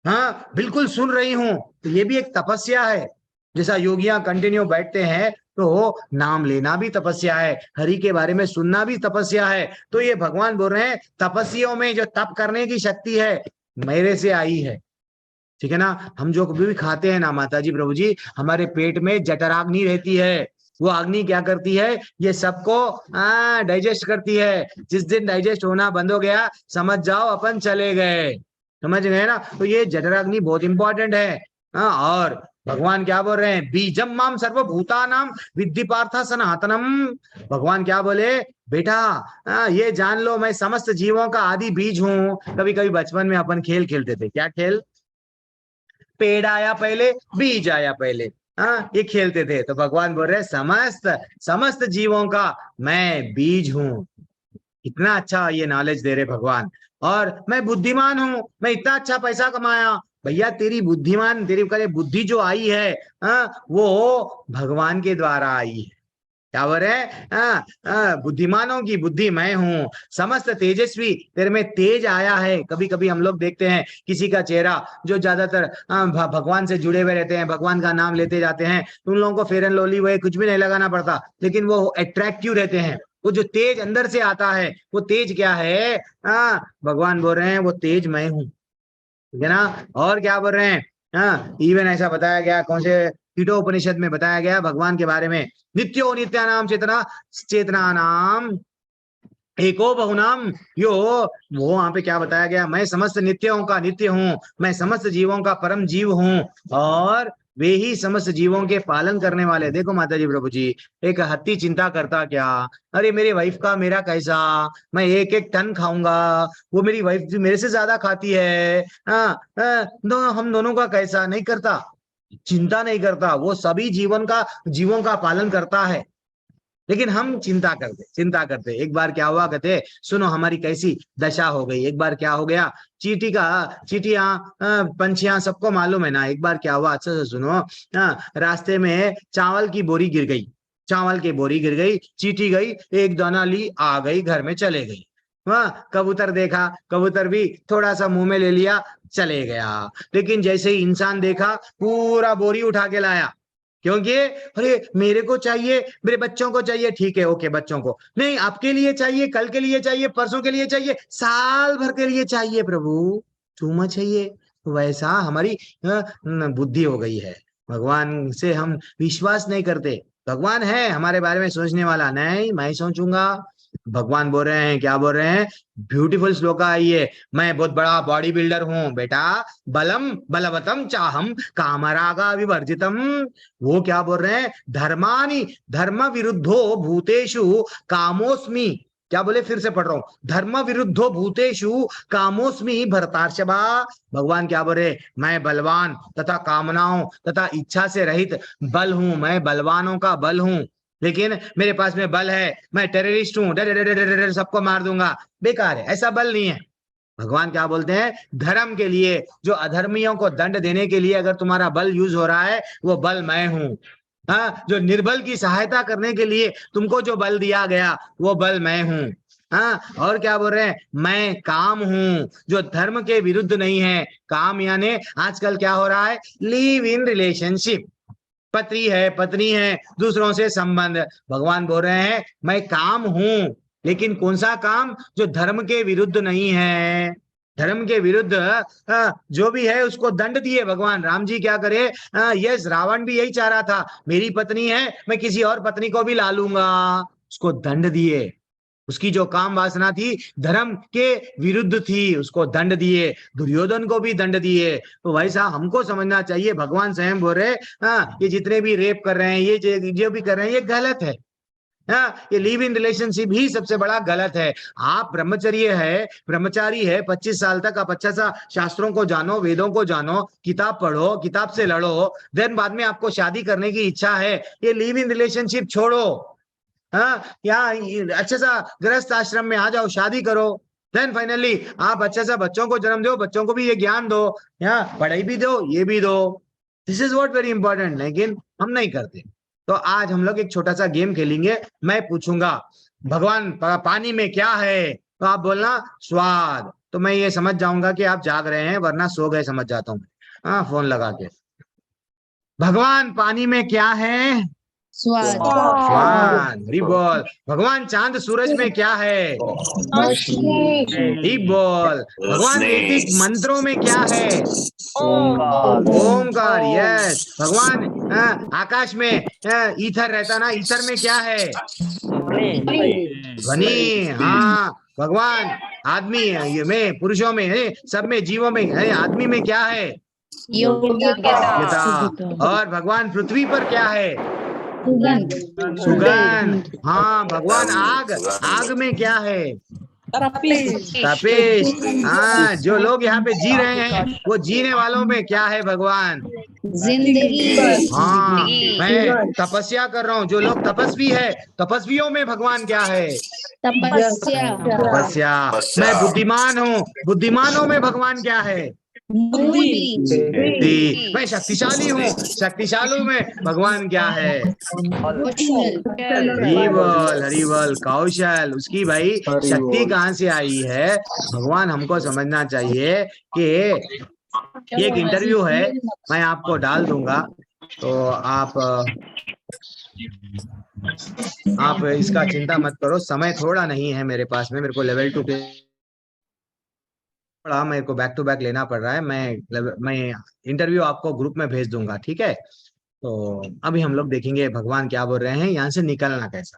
हाँ बिल्कुल सुन रही हूं, तो ये भी एक तपस्या है। जैसा योगियां कंटिन्यू बैठते हैं तो नाम लेना भी तपस्या है, हरि के बारे में सुनना भी तपस्या है। तो ये भगवान बोल रहे हैं तपस्वियों में जो तप करने की शक्ति है मेरे से आई है, ठीक है ना। हम जो कभी भी खाते हैं ना माता जी प्रभु जी, हमारे पेट में जठराग्नि रहती है, वो अग्नि क्या करती है, ये सबको डाइजेस्ट करती है। जिस दिन डाइजेस्ट होना बंद हो गया समझ जाओ अपन चले गए, समझ गए ना। तो ये जठराग्नि बहुत इंपॉर्टेंट है। और भगवान क्या बोल रहे हैं, बीजम माम सर्वभूतानाम विद्धि पार्थ सनातनम। भगवान क्या बोले, बेटा ये जान लो मैं समस्त जीवों का आदि बीज हूं। कभी कभी बचपन में अपन खेल खेलते थे, क्या खेल, पेड़ आया पहले बीज आया पहले, हाँ, ये खेलते थे। तो भगवान बोल रहे समस्त समस्त जीवों का मैं बीज हूँ। इतना अच्छा ये नॉलेज दे रहे भगवान। और मैं बुद्धिमान हूँ, मैं इतना अच्छा पैसा कमाया। भैया तेरी तेरी बुद्धि जो आई है, वो भगवान के द्वारा आई है। क्या बोल रहे? बुद्धिमानों की बुद्धि मैं हूँ, समस्त तेजस्वी तेरे में तेज आया है। कभी कभी हम लोग देखते हैं किसी का चेहरा जो ज्यादातर भगवान से जुड़े हुए रहते हैं, भगवान का नाम लेते जाते हैं, तो उन लोगों को फेयर एंड लवली वो कुछ भी नहीं लगाना पड़ता, लेकिन वो अट्रैक्टिव रहते हैं। वो जो तेज अंदर से आता है, वो तेज क्या है? भगवान बोल रहे हैं वो तेज मैं हूँ, ठीक है ना। और क्या बोल रहे हैं? इवन ऐसा बताया गया, कौन से कीटोपनिषद में बताया गया भगवान के बारे में, नित्यो नित्यानाम चेतना चेतना नाम एको बहुनाम यो। वो वहां पे क्या बताया गया? मैं समस्त नित्यों का नित्य हूँ, मैं समस्त जीवों का परम जीव हूँ, और वे ही समस्त जीवों के पालन करने वाले। देखो माता जी प्रभु जी, एक हाथी चिंता करता क्या, अरे मेरी वाइफ का मेरा कैसा, मैं एक एक टन खाऊंगा, वो मेरी वाइफ मेरे से ज्यादा खाती है, हम दोनों का कैसा, नहीं करता, चिंता नहीं करता। वो सभी जीवों का पालन करता है, लेकिन हम चिंता करते। एक बार क्या हुआ, कहते सुनो हमारी कैसी दशा हो गई। एक बार क्या हो गया, चींटियां पंछियां सबको मालूम है ना। एक बार क्या हुआ, अच्छा से सुनो। रास्ते में चावल की बोरी गिर गई, चींटी गई, एक दाना ली, आ गई, घर में चले गई। कबूतर देखा, कबूतर भी थोड़ा सा मुंह में ले लिया, चले गया। लेकिन जैसे ही इंसान देखा, पूरा बोरी उठा के लाया, क्योंकि अरे मेरे को चाहिए, मेरे बच्चों को चाहिए, ठीक है ओके, बच्चों को नहीं, आपके लिए चाहिए, कल के लिए चाहिए, परसों के लिए चाहिए, साल भर के लिए चाहिए, प्रभु टू मच है ये। वैसा हमारी बुद्धि हो गई है, भगवान से हम विश्वास नहीं करते। भगवान है हमारे बारे में सोचने वाला, नहीं मैं सोचूंगा। भगवान बोल रहे हैं, क्या बोल रहे हैं? ब्यूटीफुल श्लोक आई है, मैं बहुत बड़ा बॉडी बिल्डर हूं बेटा, बलम बलवतम चाहम कामरागा विवर्जितम। वो क्या बोल रहे हैं? धर्म विरुद्धो भूतेषु कामोस्मि। क्या बोले? फिर से पढ़ रहा हूं, धर्म विरुद्धो भूतेषु कामोस्मि भरतार्षभा। भगवान क्या बोल रहे? मैं बलवान तथा कामनाओं तथा इच्छा से रहित बल हूं, मैं बलवानों का बल हूं, लेकिन मेरे पास में बल है, मैं टेररिस्ट हूं, सबको मार दूंगा। बेकार है, ऐसा बल नहीं है। भगवान क्या बोलते हैं? धर्म के लिए, जो अधर्मियों को दंड देने के लिए अगर तुम्हारा बल यूज हो रहा है, वो बल मैं हूं। जो निर्बल की सहायता करने के लिए तुमको जो बल दिया गया, वो बल मैं हूं। और क्या बोल रहे हैं? मैं काम हूं, जो धर्म के विरुद्ध नहीं है। काम यानी आजकल क्या हो रहा है? लिव इन रिलेशनशिप, पति है पत्नी है, दूसरों से संबंध। भगवान बोल रहे हैं मैं काम हूं, लेकिन कौन सा काम? जो धर्म के विरुद्ध नहीं है। धर्म के विरुद्ध जो भी है उसको दंड दिए भगवान। राम जी क्या करे? यस, रावण भी यही चाह रहा था, मेरी पत्नी है, मैं किसी और पत्नी को भी ला लूंगा, उसको दंड दिए। उसकी जो काम वासना थी धर्म के विरुद्ध थी, उसको दंड दिए। दुर्योधन को भी दंड दिए। तो वैसा हमको समझना चाहिए। भगवान स्वयं बोल रहे ये जितने भी रेप कर रहे हैं, ये जो भी कर रहे हैं, ये गलत है। ये लिव इन रिलेशनशिप ही सबसे बड़ा गलत है। आप ब्रह्मचारी है 25 साल तक, आप अच्छा सा शास्त्रों को जानो, वेदों को जानो, किताब पढ़ो, किताब से लड़ो, देन बाद में आपको शादी करने की इच्छा है, ये लिव इन रिलेशनशिप छोड़ो। या अच्छा सा गृहस्थ आश्रम में आ जाओ, शादी करो, देन फाइनली आप अच्छा सा बच्चों को जन्म दो, बच्चों को भी ये ज्ञान दो, या पढ़ाई भी दो, ये भी दो। This is what very important, लेकिन हम नहीं करते। तो आज हम लोग एक छोटा सा गेम खेलेंगे। मैं पूछूंगा भगवान पानी में क्या है, तो आप बोलना स्वाद। तो मैं ये समझ जाऊंगा कि आप जाग रहे हैं, वरना सो गए समझ जाता हूँ फोन लगा के। भगवान पानी में क्या है? स्वाद। स्वाद। हरि बोल। भगवान चांद सूरज में क्या है? हरि बोल। भगवान वैदिक मंत्रों में क्या है? ओमकार। यस। भगवान आकाश में ईथर रहता ना, ईथर में क्या है? ध्वनि। हाँ। भगवान आदमी में, पुरुषों में, सब में, जीवों में, आदमी में क्या है? योग्यता। और भगवान पृथ्वी पर क्या है? सुगंध। हाँ। भगवान आग में क्या है? तपेश। हाँ, जो लोग यहाँ पे जी रहे हैं वो जीने वालों में क्या है भगवान? जिंदगी। हाँ, मैं तपस्या कर रहा हूँ, जो लोग तपस्वी है, तपस्वियों में भगवान क्या है? तपस्या। तपस्या। मैं बुद्धिमान हूँ, बुद्धिमानों में भगवान क्या है? बुद्धि। बुद्धि। मैं शक्तिशाली हूँ, शक्तिशाली में भगवान क्या है? कौशल। हरि बोल कौशल। उसकी भाई शक्ति कहाँ से आई है? भगवान हमको समझना चाहिए कि ये एक इंटरव्यू है, मैं आपको डाल दूंगा, तो आप इसका चिंता मत करो। समय थोड़ा नहीं है मेरे पास में, मेरे को लेवल 2 के थोड़ा मेरे को बैक टू बैक लेना पड़ रहा है। मैं इंटरव्यू आपको ग्रुप में भेज दूंगा, ठीक है? तो अभी हम लोग देखेंगे भगवान क्या बोल रहे हैं, यहाँ से निकलना कैसा,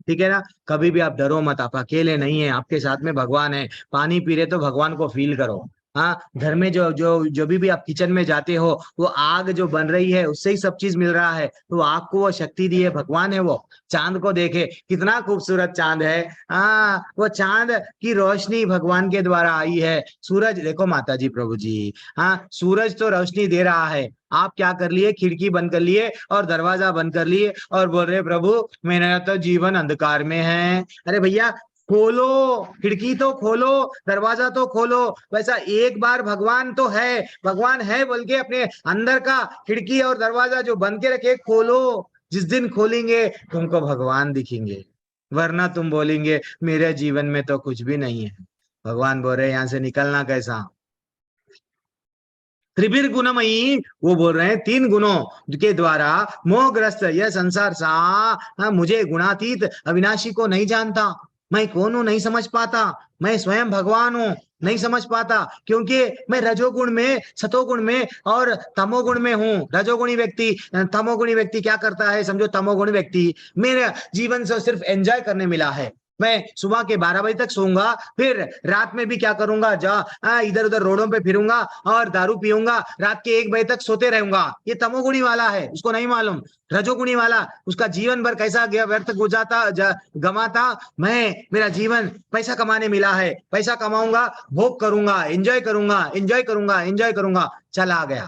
ठीक है ना? कभी भी आप डरो मत, आप अकेले नहीं है, आपके साथ में भगवान है। पानी पी रहे तो भगवान को फील करो। हाँ, घर में जो भी आप किचन में जाते हो, वो आग जो बन रही है उससे ही सब चीज मिल रहा है, तो आग को वो शक्ति दी है, भगवान है वो। चांद को देखे, कितना खूबसूरत चांद है। हाँ, वो चांद की रोशनी भगवान के द्वारा आई है। सूरज देखो माता जी, प्रभु जी, हाँ, सूरज तो रोशनी दे रहा है, आप क्या कर लिए? खिड़की बंद कर लिए और दरवाजा बंद कर लिए और बोल रहे प्रभु मेरा तो जीवन अंधकार में है। अरे भैया खोलो, खिड़की तो खोलो, दरवाजा तो खोलो। वैसा एक बार भगवान तो है, भगवान है बोल के अपने अंदर का खिड़की और दरवाजा जो बंद के रखे खोलो। जिस दिन खोलेंगे तुमको भगवान दिखेंगे, वरना तुम बोलेंगे मेरे जीवन में तो कुछ भी नहीं है। भगवान बोल रहे यहाँ से निकलना कैसा? त्रिभिर गुणमयी, वो बोल रहे हैं 3 गुणों के द्वारा मोहग्रस्त यह संसार सा मुझे गुणातीत अविनाशी को नहीं जानता। मैं कौन हूं नहीं समझ पाता, मैं स्वयं भगवान हूं नहीं समझ पाता, क्योंकि मैं रजोगुण में, सतोगुण में और तमोगुण में हूं। रजोगुणी व्यक्ति, तमोगुणी व्यक्ति क्या करता है समझो? तमोगुणी व्यक्ति मेरे जीवन से सिर्फ एंजॉय करने मिला है। मैं सुबह के 12 बजे तक सोऊंगा, फिर रात में भी क्या करूंगा? इधर उधर रोडों पे फिरूंगा और दारू पीऊंगा, रात के 1 बजे तक सोते रहूंगा। ये तमोगुणी वाला है, उसको नहीं मालूम। रजोगुणी वाला उसका जीवन भर कैसा गया, व्यर्थ गुजारता गमाता। मेरा जीवन पैसा कमाने मिला है, पैसा कमाऊंगा, भोग करूंगा, एंजॉय करूंगा, एंजॉय करूंगा, एंजॉय करूंगा, चला गया।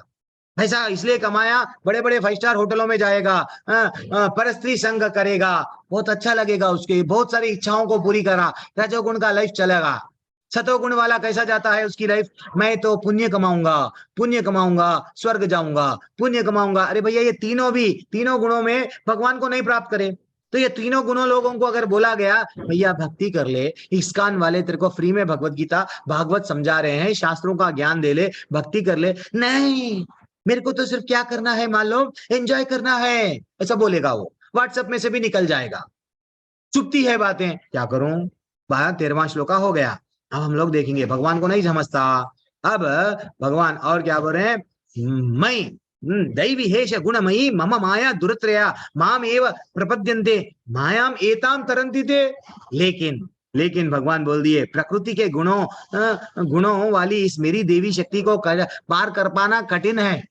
पैसा इसलिए कमाया, बड़े बड़े 5 स्टार होटलों में जाएगा, परस्त्री संग करेगा, बहुत अच्छा लगेगा, उसके बहुत सारी इच्छाओं को पूरी करा, रजोगुण का लाइफ चलेगा। सतोगुण वाला कैसा जाता है उसकी लाइफ? मैं तो पुण्य कमाऊंगा, पुण्य कमाऊंगा, स्वर्ग जाऊंगा, पुण्य कमाऊंगा। अरे भैया ये तीनों गुणों में भगवान को नहीं प्राप्त करे, तो ये तीनों गुणों लोगों को अगर बोला गया भैया भक्ति कर ले, इस्कॉन वाले तेरे को फ्री में भगवत गीता भागवत समझा रहे हैं, शास्त्रों का ज्ञान दे ले, भक्ति कर ले, नहीं मेरे को तो सिर्फ क्या करना है मालूम? एंजॉय करना है, ऐसा बोलेगा वो। व्हाट्सएप में से भी निकल जाएगा, चुपती है बातें। क्या करूं? 13वां श्लोका हो गया। अब हम लोग देखेंगे, भगवान को नहीं समझता। अब भगवान और क्या बोल रहे हैं? मैं दैवी हेश गुणमयी मम माया दुरत्रया माम एव प्रपद्यन्ते मायाम एताम तरन्ति ते। लेकिन भगवान बोल दिए प्रकृति के गुणों वाली इस मेरी देवी शक्ति को पार कर पाना कठिन है,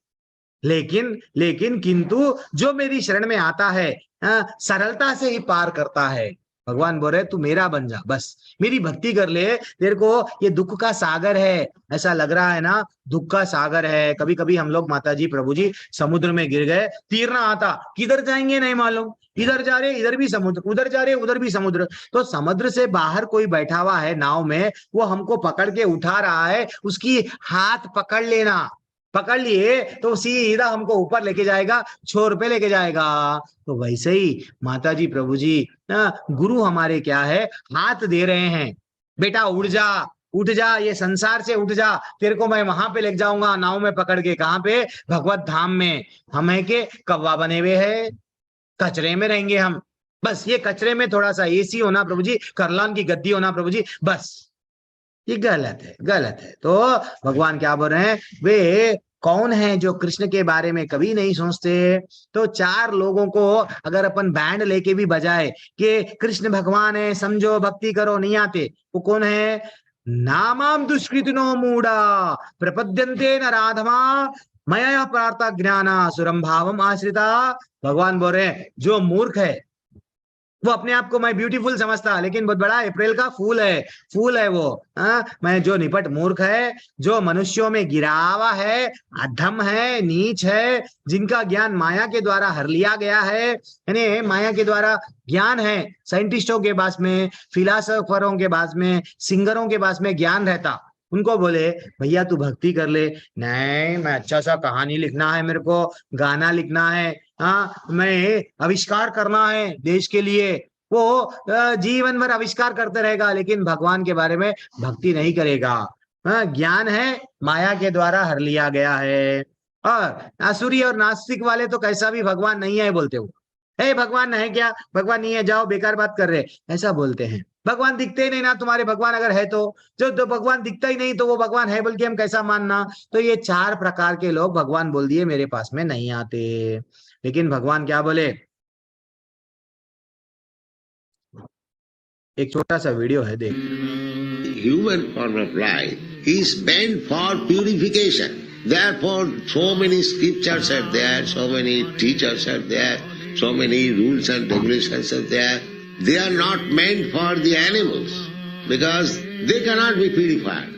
लेकिन किंतु जो मेरी शरण में आता है सरलता से ही पार करता है। भगवान बोल रहे तू मेरा बन जा, बस मेरी भक्ति कर ले। तेरे को ये दुख का सागर है, ऐसा लग रहा है ना, दुख का सागर है। कभी कभी हम लोग माता जी प्रभु जी समुद्र में गिर गए, तीर ना आता, किधर जाएंगे नहीं मालूम, इधर जा रहे इधर भी समुद्र, उधर जा रहे उधर भी समुद्र। तो समुद्र से बाहर कोई बैठा हुआ है नाव में, वो हमको पकड़ के उठा रहा है, उसकी हाथ पकड़ लेना, पकड़ लिए तो सीधा हमको ऊपर लेके जाएगा, छोर पे लेके जाएगा। तो वैसे ही माता जी प्रभु जी गुरु हमारे क्या है, हाथ दे रहे हैं, बेटा उड़ जा, उठ जा, ये संसार से उठ जा, तेरे को मैं वहां पे लेके जाऊंगा नाव में पकड़ के। कहाँ पे? भगवत धाम में। हम है के कौवा बने हुए है, कचरे में रहेंगे हम, बस ये कचरे में थोड़ा सा एसी होना प्रभु जी, करलान की गद्दी होना प्रभु जी, बस। ये गलत है, गलत है। तो भगवान क्या बोल रहे हैं? वे कौन है जो कृष्ण के बारे में कभी नहीं सोचते? तो 4 लोगों को अगर अपन बैंड लेके भी बजाए कि कृष्ण भगवान है, समझो भक्ति करो, नहीं आते। वो कौन है? नामाम दुष्कृतिनो मूढ़ा प्रपद्यन्ते न राधमा मया प्रार्थ ज्ञाना सुरम भावम आश्रिता। भगवान बोल रहे हैं जो मूर्ख है, वो अपने आप को मैं ब्यूटीफुल समझता, लेकिन बहुत बड़ा अप्रैल का फूल है वो। मैं जो निपट मूर्ख है, जो मनुष्यों में गिरावा है, अधम है, नीच है, जिनका ज्ञान माया के द्वारा हर लिया गया है, यानी माया के द्वारा ज्ञान है। साइंटिस्टों के पास में, फिलोसोफरों के पास में, सिंगरों के पास में ज्ञान रहता, उनको बोले भैया तू भक्ति कर ले, नहीं मैं अच्छा सा कहानी लिखना है, मेरे को गाना लिखना है, हाँ मैं आविष्कार करना है देश के लिए, वो जीवन भर आविष्कार करते रहेगा, लेकिन भगवान के बारे में भक्ति नहीं करेगा। ज्ञान है माया के द्वारा हर लिया गया है। और असुरी और नास्तिक वाले तो कैसा भी भगवान नहीं है बोलते हो, हे भगवान है क्या, भगवान नहीं है, जाओ बेकार बात कर रहे, ऐसा बोलते हैं। भगवान दिखते ही नहीं ना, तुम्हारे भगवान अगर है तो, जो तो भगवान दिखता ही नहीं तो वो भगवान है बोल के हम कैसा मानना। तो ये 4 प्रकार के लोग भगवान बोल दिए मेरे पास में नहीं आते। लेकिन भगवान क्या बोले, एक छोटा सा वीडियो है, देख। Human form of life is meant for purification. Therefore, so many scriptures are there, so many teachers are there, so many rules and regulations are there. They are not meant for the animals because they cannot be purified.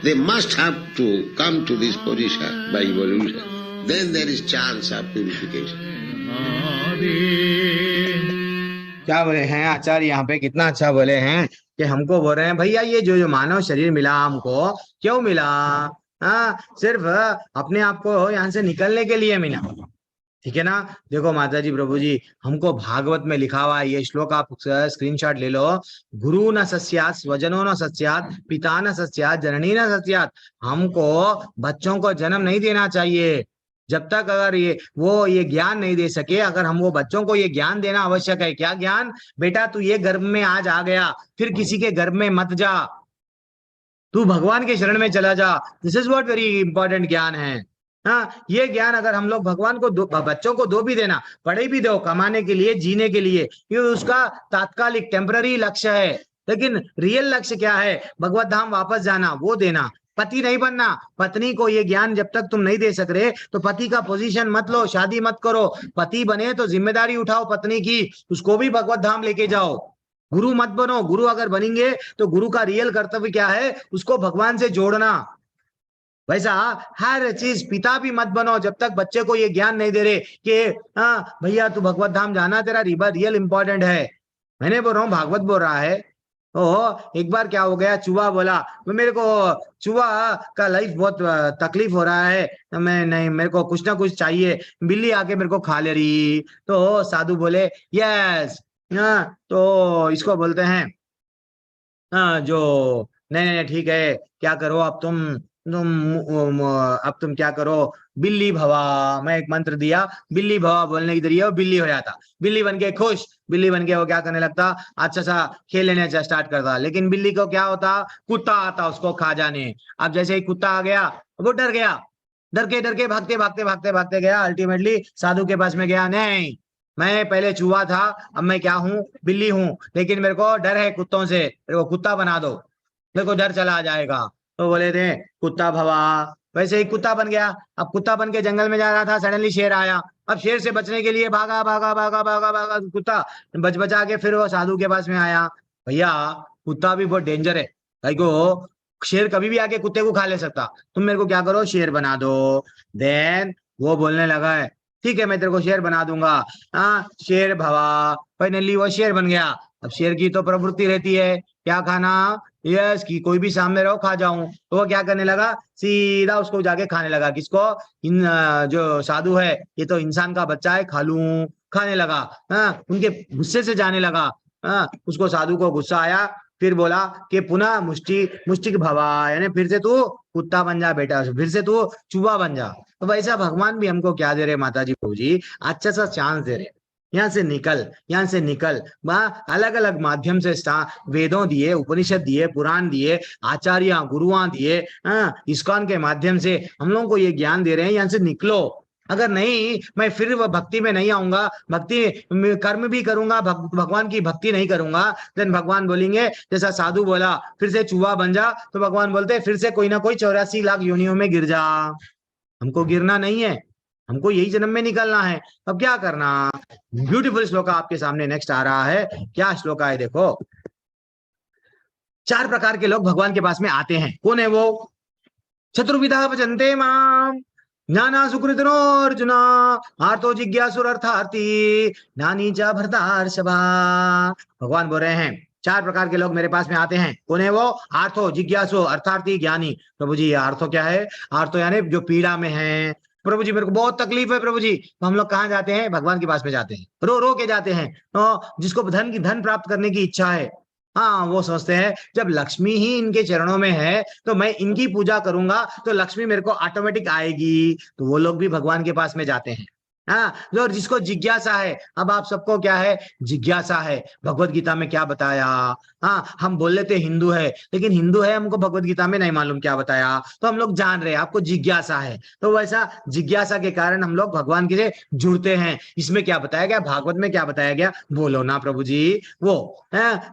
They must have to come to this position by evolution. Then there is chance of purification. क्या बोले हैं आचार्य यहाँ पे, कितना अच्छा बोले हैं कि हमको बोल रहे हैं भैया ये जो मानव शरीर मिला हमको, क्यों मिला, सिर्फ अपने आप को यहाँ से निकलने के लिए मिला, ठीक है ना। देखो माता जी प्रभु जी, हमको भागवत में लिखा हुआ है, ये श्लोक आप स्क्रीनशॉट ले लो, गुरु न सस्यात्, स्वजनो न सस्यात्, पिता न सस्यात्, जननी न सस्यात्। हमको बच्चों को जन्म नहीं देना चाहिए जब तक अगर ये ज्ञान नहीं दे सके। अगर हम वो बच्चों को ये ज्ञान देना आवश्यक है। क्या ज्ञान, बेटा तू ये गर्भ में आज आ गया, फिर किसी के गर्भ में मत जा, तू भगवान के शरण में चला जा। This is what very important ज्ञान है। हाँ, ये ज्ञान अगर हम लोग भगवान को बच्चों को दो भी देना, पढ़े भी दो कमाने के लिए, जीने के लिए, ये उसका तात्कालिक टेम्पररी लक्ष्य है। लेकिन रियल लक्ष्य क्या है, भगवत धाम वापस जाना, वो देना। पति नहीं बनना, पत्नी को ये ज्ञान जब तक तुम नहीं दे सक रहे तो पति का पोजीशन मत लो, शादी मत करो। पति बने तो जिम्मेदारी उठाओ पत्नी की, उसको भी भगवत धाम लेके जाओ। गुरु मत बनो, गुरु अगर बनेंगे तो गुरु का रियल कर्तव्य क्या है, उसको भगवान से जोड़ना। वैसा हर चीज, पिता भी मत बनो जब तक बच्चे को ये ज्ञान नहीं दे रहे कि भैया तू भगवत धाम जाना, तेरा रियल इंपॉर्टेंट है। मैंने बोल रहा हूँ, भागवत बोल रहा है। एक बार क्या हो गया, चूहा बोला मेरे को चूहा का लाइफ बहुत तकलीफ हो रहा है, मैं नहीं, मेरे को कुछ ना कुछ चाहिए, बिल्ली आके मेरे को खा ले रही। तो साधु बोले यस, तो इसको बोलते हैं जो नहीं ठीक है, क्या करो अब तुम क्या करो, बिल्ली भवा। मैं एक मंत्र दिया, बिल्ली भवा बोलने की जरिए वो बिल्ली हो जाता, बिल्ली बन के खुश। बिल्ली बन के वो क्या करने लगता, अच्छा सा खेल लेने स्टार्ट करता। लेकिन बिल्ली को क्या होता, कुत्ता आता उसको खा जाने। अब जैसे ही कुत्ता आ गया वो डर गया, डर के भागते गया, अल्टीमेटली साधु के पास में गया। नहीं, मैं पहले चूहा था, अब मैं क्या हूँ, बिल्ली हूँ, लेकिन मेरे को डर है कुत्तों से, मेरे को कुत्ता बना दो, मेरे को डर चला जाएगा। तो बोले थे कुत्ता भवा, वैसे ही कुत्ता बन गया। अब कुत्ता बन के जंगल में जा रहा था, सडनली शेर आया। अब शेर से बचने के लिए भागा कुत्ता, बचा के फिर वो साधु के पास में आया। भैया कुत्ता भी बहुत डेंजर है, भाई को शेर कभी भी आके कुत्ते को खा ले सकता, तुम मेरे को क्या करो, शेर बना दो। देन वो बोलने लगा है, ठीक है मैं तेरे को शेर बना दूंगा। शेर भवा, फाइनली वो शेर बन गया। अब शेर की तो प्रवृत्ति रहती है क्या खाना, यस कि कोई भी सामने रहो खा जाऊं। तो वो क्या करने लगा, सीधा उसको जाके खाने लगा। किसको, जो साधु है, ये तो इंसान का बच्चा है, खा लूं, खाने लगा। उनके गुस्से से जाने लगा। उसको साधु को गुस्सा आया, फिर बोला कि पुनः मुष्टिक भवा, यानी फिर से तू कुत्ता बन जा बेटा, फिर से तू चूहा बन जा। तो वैसा भगवान भी हमको क्या दे रहे माता जी प्रभु जी, अच्छा सा चांस दे रहे, यहाँ से निकल। वहाँ अलग अलग माध्यम से वेदों दिए, उपनिषद दिए, पुराण दिए, आचार्य गुरुआं दिए, इस्कॉन के माध्यम से हम लोगों को ये ज्ञान दे रहे हैं, यहाँ से निकलो। अगर नहीं, मैं फिर वह भक्ति में नहीं आऊंगा, भक्ति कर्म भी करूंगा, भगवान की भक्ति नहीं करूंगा, देन भगवान बोलेंगे जैसा साधु बोला फिर से चूहा बन जा, तो भगवान बोलते फिर से कोई ना कोई 84 लाख योनियों में गिर जा। हमको गिरना नहीं है, हमको यही जन्म में निकलना है, अब क्या करना। ब्यूटीफुल श्लोक आपके सामने नेक्स्ट आ रहा है। क्या श्लोक है देखो। 4 प्रकार के लोग भगवान के पास में आते हैं। कौन है वो? चतुर्विधा भजन्ते माम ज्ञाना सुकृतिनो अर्जुना आर्तो जिज्ञासुर अर्थार्थी ज्ञानी च भरतार्षभा। भगवान बोल रहे हैं 4 प्रकार के लोग मेरे पास में आते हैं। कौन है वो? आर्थो जिज्ञासु अर्थार्थी ज्ञानी। प्रभु जी आर्थो क्या है? आर्थो यानी जो पीड़ा में है। प्रभु जी मेरे को बहुत तकलीफ है प्रभु जी, तो हम लोग कहाँ जाते हैं? भगवान के पास में जाते हैं, रो रो के जाते हैं। तो जिसको धन प्राप्त करने की इच्छा है, हाँ वो सोचते हैं जब लक्ष्मी ही इनके चरणों में है तो मैं इनकी पूजा करूंगा तो लक्ष्मी मेरे को ऑटोमेटिक आएगी। तो वो लोग भी भगवान के पास में जाते हैं। हाँ, जो जिसको जिज्ञासा है। अब आप सबको क्या है? जिज्ञासा है। भगवत गीता में क्या बताया? हाँ, हम बोल लेते हिंदू है, लेकिन हिंदू है हमको भगवत गीता में नहीं मालूम क्या बताया। तो हम लोग जान रहे हैं आपको जिज्ञासा है, तो वैसा जिज्ञासा के कारण हम लोग भगवान के से जुड़ते हैं। इसमें क्या बताया गया? भागवत में क्या बताया गया? बोलो ना प्रभु जी। वो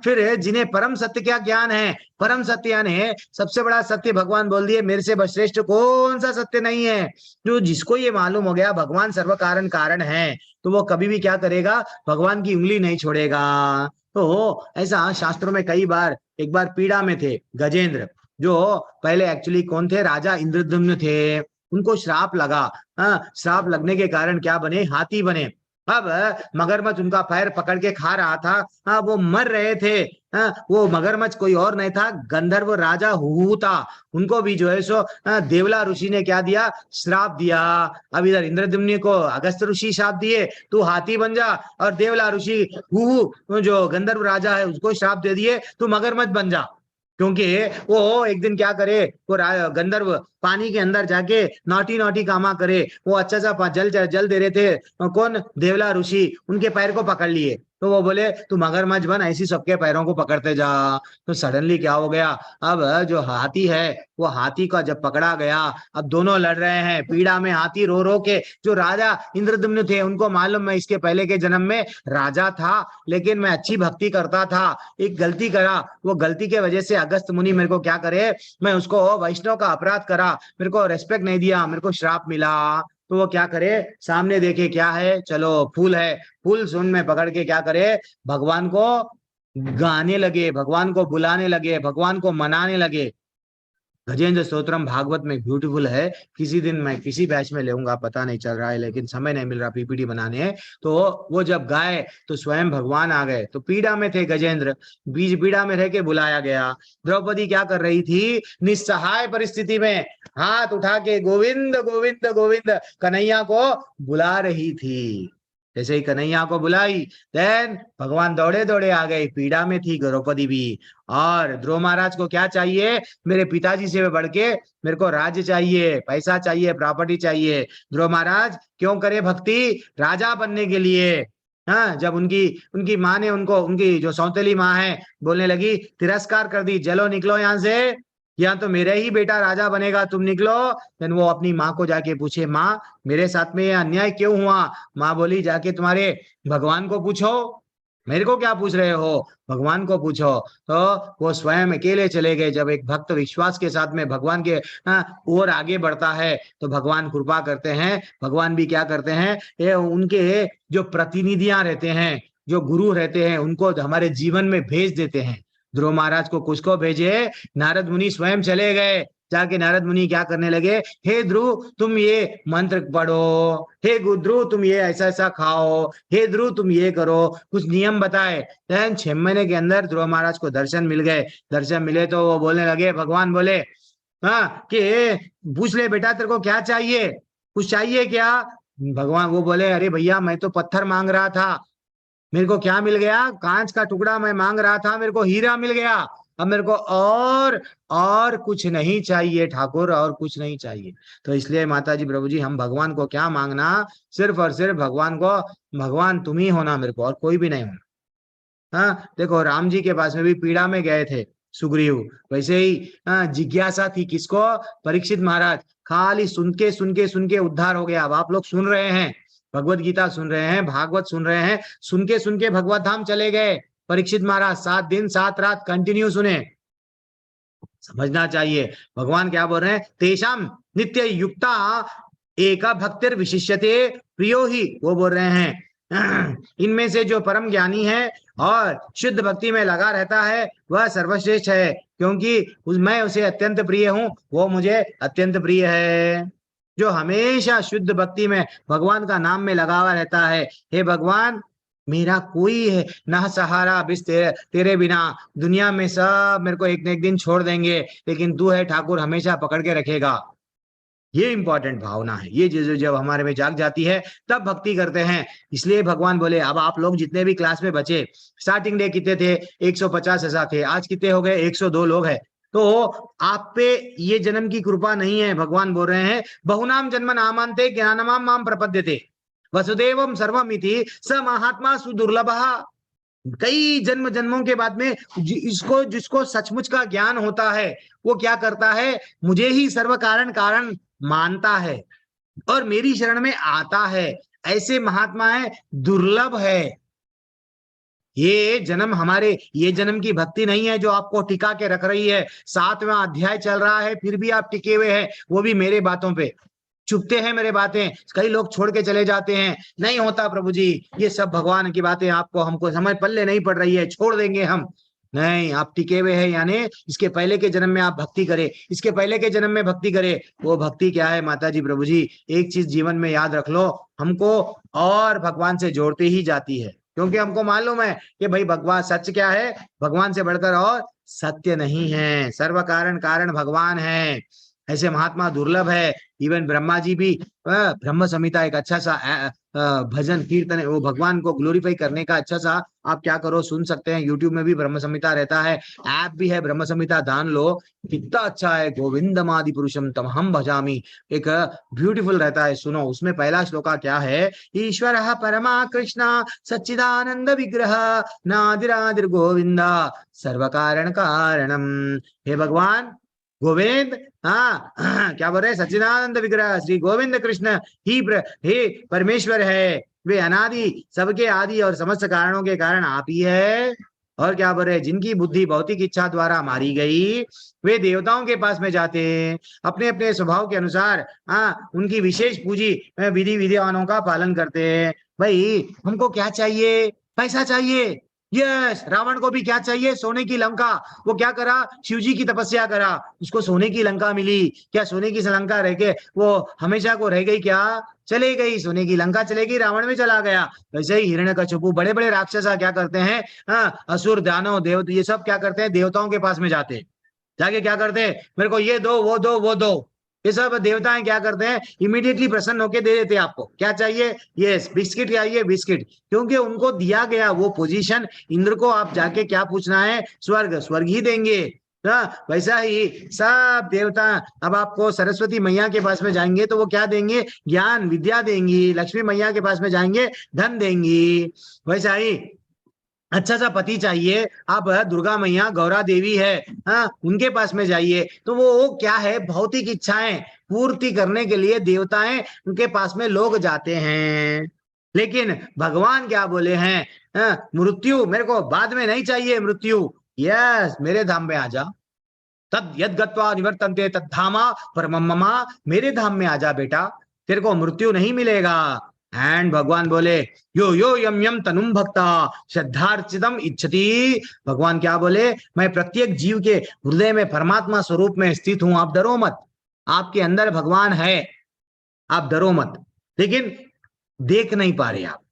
फिर जिन्हें परम सत्य क्या ज्ञान है, परम सत्य यानी सबसे बड़ा सत्य भगवान बोल दिए मेरे से श्रेष्ठ कौन सा सत्य नहीं है। जो जिसको ये मालूम हो गया भगवान सर्व कारण कारण है, तो वो कभी भी क्या करेगा? भगवान की उंगली नहीं छोड़ेगा। तो ऐसा शास्त्रों में कई बार, एक बार पीड़ा में थे गजेंद्र, जो पहले एक्चुअली कौन थे? राजा इंद्रद्युम्न थे। उनको श्राप लगा। श्राप लगने के कारण क्या बने? हाथी बने। अब मगरमच्छ उनका पैर पकड़ के खा रहा था। वो मर रहे थे। वो मगरमच्छ कोई और नहीं था, गंधर्व राजा हुहू था। उनको भी जो है सो देवला ऋषि ने क्या दिया? श्राप दिया। अब इधर इंद्रद्युम्न को अगस्त ऋषि श्राप दिए तू हाथी बन जा, और देवला ऋषि हुहू जो गंधर्व राजा है उसको श्राप दे दिए तू मगरमच्छ बन जा। क्योंकि वो एक दिन क्या करे, वो गंधर्व पानी के अंदर जाके नौटी कामा करे। वो अच्छा सा जल दे रहे थे। कौन? देवला ऋषि। उनके पैर को पकड़ लिए, तो वो बोले तू मगरमच्छ बन, ऐसी सबके पैरों को पकड़ते जा। तो सडनली क्या हो गया? अब जो हाथी है वो हाथी का जब पकड़ा गया, अब दोनों लड़ रहे हैं पीड़ा में। हाथी रो रो के, जो राजा इंद्रद्युम्न थे उनको मालूम मैं इसके पहले के जन्म में राजा था, लेकिन मैं अच्छी भक्ति करता था, एक गलती करा। वो गलती के वजह से अगस्त मुनि मेरे को क्या करे? मैं उसको वैष्णव का अपराध करा, मेरे को रेस्पेक्ट नहीं दिया, मेरे को श्राप मिला। तो वो क्या करे? सामने देखे क्या है? चलो फूल है, फूल सुन में पकड़ के क्या करे? भगवान को गाने लगे, भगवान को बुलाने लगे, भगवान को मनाने लगे। गजेंद्र स्तोत्रम भागवत में ब्यूटीफुल है। किसी दिन मैं किसी बैच में लेऊंगा, पता नहीं चल रहा है, लेकिन समय नहीं मिल रहा पीपीटी बनाने। तो वो जब गाए तो स्वयं भगवान आ गए। तो पीड़ा में थे गजेंद्र, बीज पीड़ा में रह के बुलाया गया। द्रौपदी क्या कर रही थी? निस्सहाय परिस्थिति में हाथ उठा के गोविंद गोविंद गोविंद कन्हैया को बुला रही थी। जैसे ही कन्हैया को बुलाई, देन भगवान दौड़े दौड़े आ गए। पीड़ा में थी द्रौपदी भी। और ध्रुव महाराज को क्या चाहिए? मेरे पिताजी से बढ़ के मेरे को राज्य चाहिए, पैसा चाहिए, प्रॉपर्टी चाहिए। ध्रुव महाराज क्यों करे भक्ति? राजा बनने के लिए। हाँ, जब उनकी माँ ने उनको, उनकी जो सौतेली माँ है, बोलने लगी, तिरस्कार कर दी, चलो निकलो यहाँ से, या तो मेरा ही बेटा राजा बनेगा, तुम निकलो। देन वो अपनी माँ को जाके पूछे, माँ मेरे साथ में ये अन्याय क्यों हुआ? माँ बोली, जाके तुम्हारे भगवान को पूछो, मेरे को क्या पूछ रहे हो? भगवान को पूछो। तो वो स्वयं अकेले चले गए। जब एक भक्त विश्वास के साथ में भगवान के और आगे बढ़ता है तो भगवान कृपा करते हैं। भगवान भी क्या करते हैं? ये उनके जो प्रतिनिधियां रहते हैं, जो गुरु रहते हैं, उनको हमारे जीवन में भेज देते हैं। ध्रुव महाराज को किसको भेजे? नारद मुनि स्वयं चले गए। जाके नारद मुनि क्या करने लगे? हे ध्रुव तुम ये मंत्र पढ़ो, हे ध्रुव तुम ये ऐसा ऐसा खाओ, हे ध्रुव तुम ये करो, कुछ नियम बताए। 6 महीने के अंदर ध्रुव महाराज को दर्शन मिल गए। दर्शन मिले तो वो बोलने लगे, भगवान बोले कि पूछ ले बेटा तेरे को क्या चाहिए, कुछ चाहिए क्या? भगवान वो बोले, अरे भैया मैं तो पत्थर मांग रहा था, मेरे को क्या मिल गया? कांच का टुकड़ा मैं मांग रहा था, मेरे को हीरा मिल गया। अब मेरे को और कुछ नहीं चाहिए ठाकुर, और कुछ नहीं चाहिए। तो इसलिए माता जी, प्रभु जी, हम भगवान को क्या मांगना? सिर्फ और सिर्फ भगवान को, भगवान तुम ही होना मेरे को, और कोई भी नहीं होना। हाँ, देखो राम जी के पास में भी पीड़ा में गए थे सुग्रीव, वैसे ही जिज्ञासा थी किसको? परीक्षित महाराज। खाली सुन के उद्धार हो गया। अब आप लोग सुन रहे हैं, भगवत गीता सुन रहे हैं, भागवत सुन रहे हैं, सुन के भगवत धाम चले गए। परीक्षित महाराज 7 दिन 7 रात कंटिन्यू सुने। समझना चाहिए भगवान क्या बोल रहे हैं? तेषाम नित्य युक्ता एका भक्तिर विशिष्यते प्रियो ही, वो बोल रहे हैं इनमें से जो परम ज्ञानी है और शुद्ध भक्ति में लगा रहता है वह सर्वश्रेष्ठ है, क्योंकि मैं उसे अत्यंत प्रिय हूं, वो मुझे अत्यंत प्रिय है। जो हमेशा शुद्ध भक्ति में भगवान का नाम में लगा हुआ रहता है, हे भगवान मेरा कोई है ना सहारा, बिस तेरे बिना दुनिया में सब मेरे को एक न एक दिन छोड़ देंगे, लेकिन तू है ठाकुर, हमेशा पकड़ के रखेगा। ये इंपॉर्टेंट भावना है, ये जब हमारे में जाग जाती है तब भक्ति करते हैं। इसलिए भगवान बोले अब आप लोग जितने भी क्लास में बचे, स्टार्टिंग डे कितने थे? 150 ऐसा थे, आज कितने हो गए? 102 लोग हैं। तो आप पे ये जन्म की कृपा नहीं है, भगवान बोल रहे हैं बहुनाम जन्म नामांते ज्ञानमाम माम प्रपद्यते वसुदेवम सर्वमिति स महात्मा सुदुर्लभः। कई जन्म जन्मों के बाद में जिसको सचमुच का ज्ञान होता है वो क्या करता है? मुझे ही सर्व कारण मानता है और मेरी शरण में आता है। ऐसे महात्मा है, दुर्लभ है। ये जन्म हमारे, ये जन्म की भक्ति नहीं है जो आपको टिका के रख रही है। 7वां अध्याय चल रहा है फिर भी आप टिके हुए हैं, वो भी मेरे बातों पे चुपते हैं। मेरे बातें कई लोग छोड़ के चले जाते हैं, नहीं होता प्रभु जी, ये सब भगवान की बातें आपको हमको समझ पल्ले नहीं पड़ रही है, छोड़ देंगे हम। नहीं, आप टिके हुए हैं, यानी इसके पहले के जन्म में आप भक्ति करें, इसके पहले के जन्म में भक्ति करें। वो भक्ति क्या है माता जी? प्रभु जी एक चीज जीवन में याद रख लो, हमको और भगवान से जोड़ते ही जाती है, क्योंकि हमको मालूम है कि भाई भगवान सच क्या है, भगवान से बढ़कर और सत्य नहीं है। सर्व कारण भगवान है। ऐसे महात्मा दुर्लभ है। इवन ब्रह्मा जी भी ब्रह्म संहिता एक अच्छा सा भजन कीर्तन, वो भगवान को ग्लोरीफाई करने का अच्छा सा आप क्या करो सुन सकते हैं। यूट्यूब में भी ब्रह्म संहिता रहता है, ऐप भी है ब्रह्म संहिता, दान लो, कितना अच्छा है। गोविंदमादि पुरुषम तम हम भजामी, एक ब्यूटीफुल रहता है, सुनो। उसमें पहला श्लोका क्या है? ईश्वर परमा कृष्ण सच्चिदानंद विग्रह नादिरादिर गोविंदा सर्व कारण कारणम। हे भगवान गोविंद, क्या बोल रहे? सच्चिदानंद विग्रह श्री गोविंद कृष्ण ही हे परमेश्वर है, वे अनादि, सबके आदि और समस्त कारणों के कारण आप ही है। और क्या बोल रहे? जिनकी बुद्धि भौतिक इच्छा द्वारा मारी गई, वे देवताओं के पास में जाते हैं, अपने अपने स्वभाव के अनुसार उनकी विशेष पूजी विधि विधानों का पालन करते हैं। भाई हमको क्या चाहिए? पैसा चाहिए। यस, रावण को भी क्या चाहिए? सोने की लंका। वो क्या करा? शिव जी की तपस्या करा, उसको सोने की लंका मिली। क्या सोने की लंका रह के वो हमेशा को रह गई? क्या चले गई? सोने की लंका चले गई, रावण में चला गया। वैसे ही हिरण्यकशिपु, बड़े बड़े राक्षस क्या करते हैं? असुर दानव देव, ये सब क्या करते हैं? देवताओं के पास में जाते हैं, जाके क्या करते हैं? मेरे को ये दो, वो दो, वो दो। ये सब देवताएं क्या करते हैं? इमीडिएटली प्रसन्न होके दे देते हैं। आपको क्या चाहिए? यस, बिस्किट चाहिए, बिस्किट। क्योंकि उनको दिया गया वो पोजीशन। इंद्र को आप जाके क्या पूछना है? स्वर्ग, स्वर्ग ही देंगे। वैसा ही सब देवता अब आपको सरस्वती मैया के पास में जाएंगे तो वो क्या देंगे? ज्ञान विद्या देंगी। लक्ष्मी मैया के पास में जाएंगे, धन देंगी। वैसा ही अच्छा सा पति चाहिए, आप दुर्गा मैया, गौरा देवी है, उनके पास में जाइए तो वो क्या है? भौतिक इच्छाएं पूर्ति करने के लिए देवताएं उनके पास में लोग जाते हैं। लेकिन भगवान क्या बोले हैं? मृत्यु मेरे को बाद में नहीं चाहिए, मृत्यु यस मेरे धाम में आ जा। तद यद गत्वा निवर्तन्ते तद धामा परमम मम, मेरे धाम में आ जा बेटा, तेरे को मृत्यु नहीं मिलेगा। एंड भगवान बोले यो यो यम यम तनुम भक्ता श्रद्धार्चितम इच्छति। भगवान क्या बोले? मैं प्रत्येक जीव के हृदय में परमात्मा स्वरूप में स्थित हूं, आप डरो मत। आपके अंदर भगवान है, आप डरो मत। लेकिन देख नहीं पा रहे आप।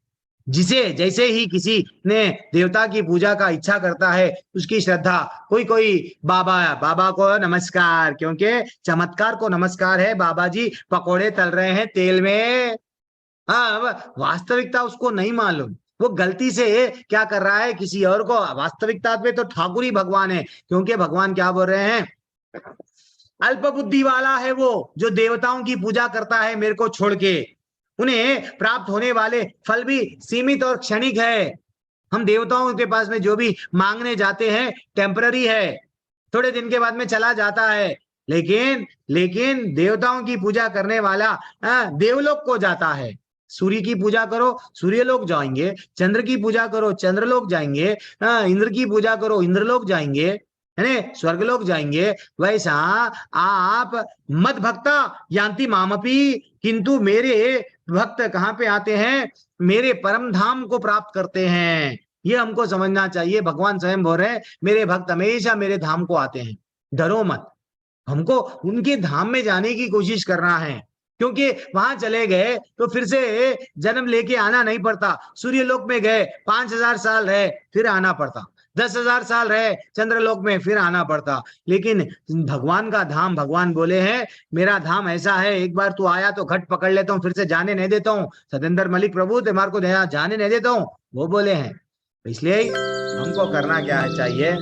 जिसे जैसे ही किसी ने देवता की पूजा का इच्छा करता है, उसकी श्रद्धा, कोई बाबा को नमस्कार, क्योंकि चमत्कार को नमस्कार है। बाबा जी पकोड़े तल रहे हैं तेल में। वास्तविकता उसको नहीं मालूम, वो गलती से क्या कर रहा है? किसी और को। वास्तविकता पे तो ठाकुर ही भगवान है, क्योंकि भगवान क्या बोल रहे हैं? अल्प बुद्धि वाला है वो जो देवताओं की पूजा करता है मेरे को छोड़ के। उन्हें प्राप्त होने वाले फल भी सीमित और क्षणिक है। हम देवताओं के पास में जो भी मांगने जाते हैं टेम्पररी है, थोड़े दिन के बाद में चला जाता है। लेकिन देवताओं की पूजा करने वाला देवलोक को जाता है। सूर्य की पूजा करो, सूर्य लोग जाएंगे। चंद्र की पूजा करो, चंद्र लोग जाएंगे। इंद्र की पूजा करो, इंद्र लोग जाएंगे। यानी स्वर्गलोक जाएंगे, वैसा आप मद भक्ता यान्ति मामपि, किंतु मेरे भक्त कहाँ पे आते हैं, मेरे परम धाम को प्राप्त करते हैं। ये हमको समझना चाहिए। भगवान स्वयं बोल रहे हैं मेरे भक्त हमेशा मेरे धाम को आते हैं, डरो मत। हमको उनके धाम में जाने की कोशिश करना है, क्योंकि वहां चले गए तो फिर से जन्म लेके आना नहीं पड़ता। सूर्यलोक में गए 5000 साल रहे फिर आना पड़ता, 10,000 साल रहे चंद्रलोक में फिर आना पड़ता। लेकिन भगवान का धाम, भगवान बोले हैं मेरा धाम ऐसा है, एक बार तू आया तो घट पकड़ लेता हूँ, फिर से जाने नहीं देता हूँ। सतेंद्र मलिक प्रभु तुम्हारे को जाने नहीं देता हूँ, वो बोले हैं। इसलिए हमको करना क्या है चाहिए,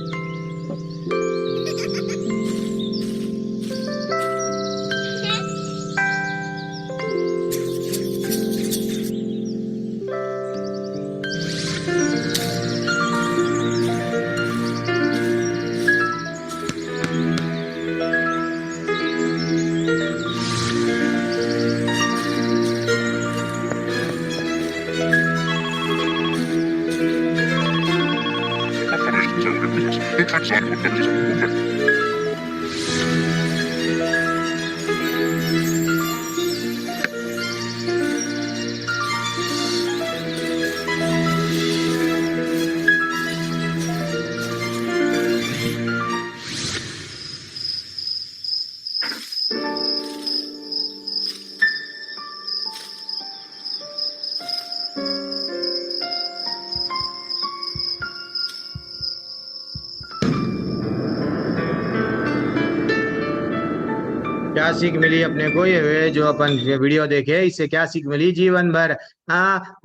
क्या सीख मिली अपने को, ये जो अपन ये वीडियो देखे इससे क्या सीख मिली, जीवन भर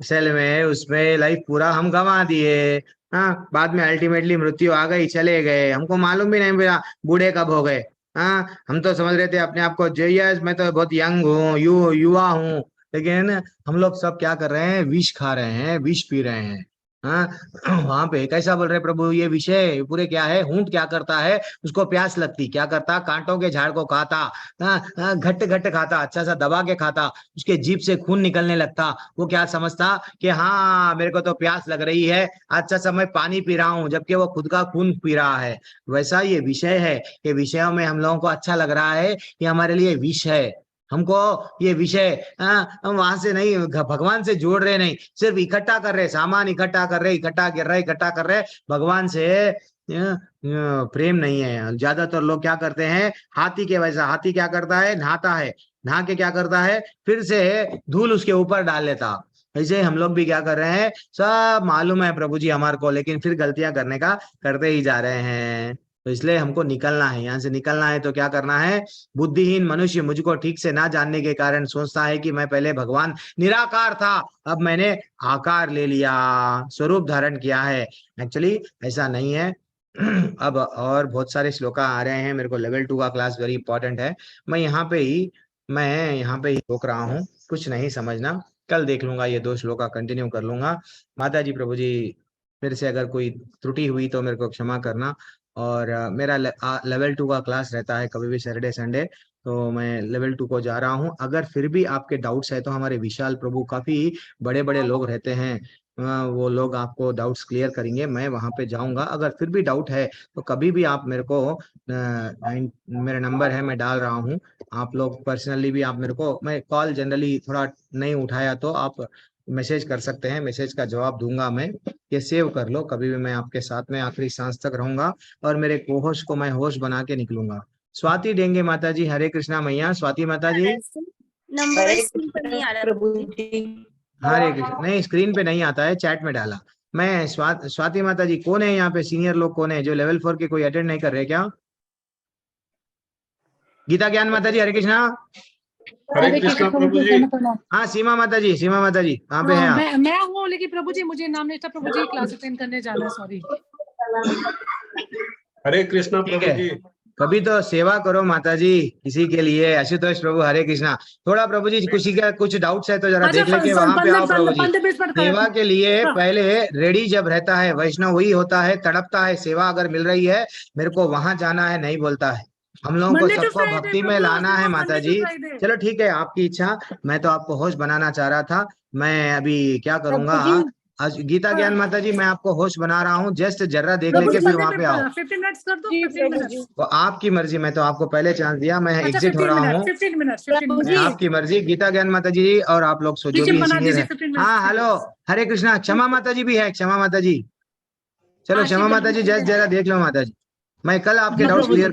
सेल में उसमें लाइफ पूरा हम गंवा दिए। बाद में अल्टीमेटली मृत्यु आ गई, चले गए, हमको मालूम भी नहीं पड़ा बूढ़े कब हो गए। हम तो समझ रहे थे अपने आप को जय मैं तो बहुत यंग हूँ, युवा हूँ, लेकिन हम लोग सब क्या कर रहे हैं, विष खा रहे हैं, विष पी रहे हैं। वहां पे कैसा बोल रहे प्रभु, ये विषय पूरे क्या है, ऊंट क्या करता है, उसको प्यास लगती, क्या करता, कांटों के झाड़ को खाता, घट घट खाता, अच्छा सा दबा के खाता, उसके जीभ से खून निकलने लगता। वो क्या समझता कि हाँ मेरे को तो प्यास लग रही है, अच्छा सा मैं पानी पी रहा हूँ, जबकि वो खुद का खून पी रहा है। वैसा ये विषय है, ये विषयों में हम लोगों को अच्छा लग रहा है, ये हमारे लिए विष है। हमको ये विषय हम वहां से नहीं, भगवान से जोड़ रहे नहीं, सिर्फ इकट्ठा कर रहे, सामान इकट्ठा कर रहे, इकट्ठा कर रहे, भगवान से प्रेम नहीं है। ज्यादातर लोग क्या करते हैं, हाथी के वैसा, हाथी क्या करता है, नहाता है, नहा के क्या करता है, फिर से धूल उसके ऊपर डाल लेता। ऐसे हम लोग भी क्या कर रहे हैं, सब मालूम है प्रभु जी हमारे को, लेकिन फिर गलतियां करने का करते ही जा रहे हैं। तो इसलिए हमको निकलना है, यहाँ से निकलना है। तो क्या करना है, बुद्धिहीन मनुष्य मुझको ठीक से ना जानने के कारण सोचता है कि मैं पहले भगवान निराकार था, अब मैंने आकार ले लिया, स्वरूप धारण किया है। एक्चुअली ऐसा नहीं है। अब और बहुत सारे श्लोका आ रहे हैं, मेरे को लेवल 2 का क्लास वेरी इंपॉर्टेंट है। मैं यहाँ पे ही रोक रहा हूँ, कुछ नहीं समझना, कल देख लूंगा, ये 2 श्लोका कंटिन्यू कर लूंगा। माता जी प्रभु जी फिर से अगर कोई त्रुटि हुई तो मेरे को क्षमा करना। और मेरा लेवल 2 का क्लास रहता है कभी भी सैटरडे संडे, तो मैं लेवल 2 को जा रहा हूँ। अगर फिर भी आपके डाउट्स है तो हमारे विशाल प्रभु काफी बड़े बड़े लोग रहते हैं, वो लोग आपको डाउट्स क्लियर करेंगे। मैं वहां पे जाऊंगा, अगर फिर भी डाउट है तो कभी भी आप मेरे को, मेरा नंबर है मैं डाल रहा हूँ, आप लोग पर्सनली भी आप मेरे को, मैं कॉल जनरली थोड़ा नहीं उठाया तो आप मैसेज कर सकते हैं, मैसेज का जवाब दूंगा मैं, ये सेव कर लो। कभी भी मैं आपके साथ में आखिरी सांस तक रहूंगा और मेरे को-होस्ट को मैं होस्ट बना के निकलूंगा। स्वाति देंगे माता जी, हरे कृष्णा मैया, स्वाति माता जी। नंबर स्क्रीन पर नहीं आ रहा प्रभु जी। हरे कृष्ण, नहीं स्क्रीन पे नहीं आता है, चैट में डाला मैं। स्वाति माता जी कौन है यहाँ पे, सीनियर लोग कौन है जो लेवल 4 के कोई अटेंड नहीं कर रहे क्या? गीता ज्ञान माता जी, हरे कृष्णा। हरे कृष्ण प्रभु जी। हाँ सीमा माता जी, सीमा माता जी कहाँ पे हैं आप? मैं हूँ, लेकिन प्रभु जी मुझे नाम नहीं था प्रभु जी, क्लास अटेंड करने जाना है, सॉरी। हरे कृष्णा प्रभु जी। कभी तो सेवा करो माता जी किसी के लिए। आशुतोष प्रभु हरे कृष्णा। थोड़ा प्रभु जी किसी का कुछ डाउट्स है तो जरा देख लेके वहां पे आओ प्रभु जी। सेवा के लिए पहले रेडी जब रहता है वैष्णव वही होता है, तड़पता है, सेवा अगर मिल रही है मेरे को वहां जाना है नहीं बोलता है। हम लोगों को सबको भक्ति में लाना है माता जी। चलो ठीक है, आपकी इच्छा। मैं तो आपको होस्ट बनाना चाह रहा था। मैं अभी क्या करूंगा, आज गीता ज्ञान माता जी मैं आपको होस्ट बना रहा हूँ, जस्ट जर्रा देख प्रभु लेके जी, फिर वहां पे आओ। 15 मिनट्स कर दो, जी 15 प्रभु मिनट्स। जी। वो आपकी मर्जी, मैं तो आपको पहले चांस दिया, मैं अच्छा एग्जिट हो 15 रहा मिनट, हूँ। 15 मिनट, 15 प्रभु मिनट। जी। आपकी मर्जी। गीता ज्ञान माता जी और आप लोग जो नीचे भी बना सीनियर दीजिए है। 15 मिनट। हाँ हेलो, हरे कृष्णा। क्षमा माता जी भी है, क्षमा माता जी। चलो आशी क्षमा माता बहन जी भी जस्ट है। जरा देख लो माता जी, मैं कल आपके हाँ, डाउट्स प्रभु जी। क्लियर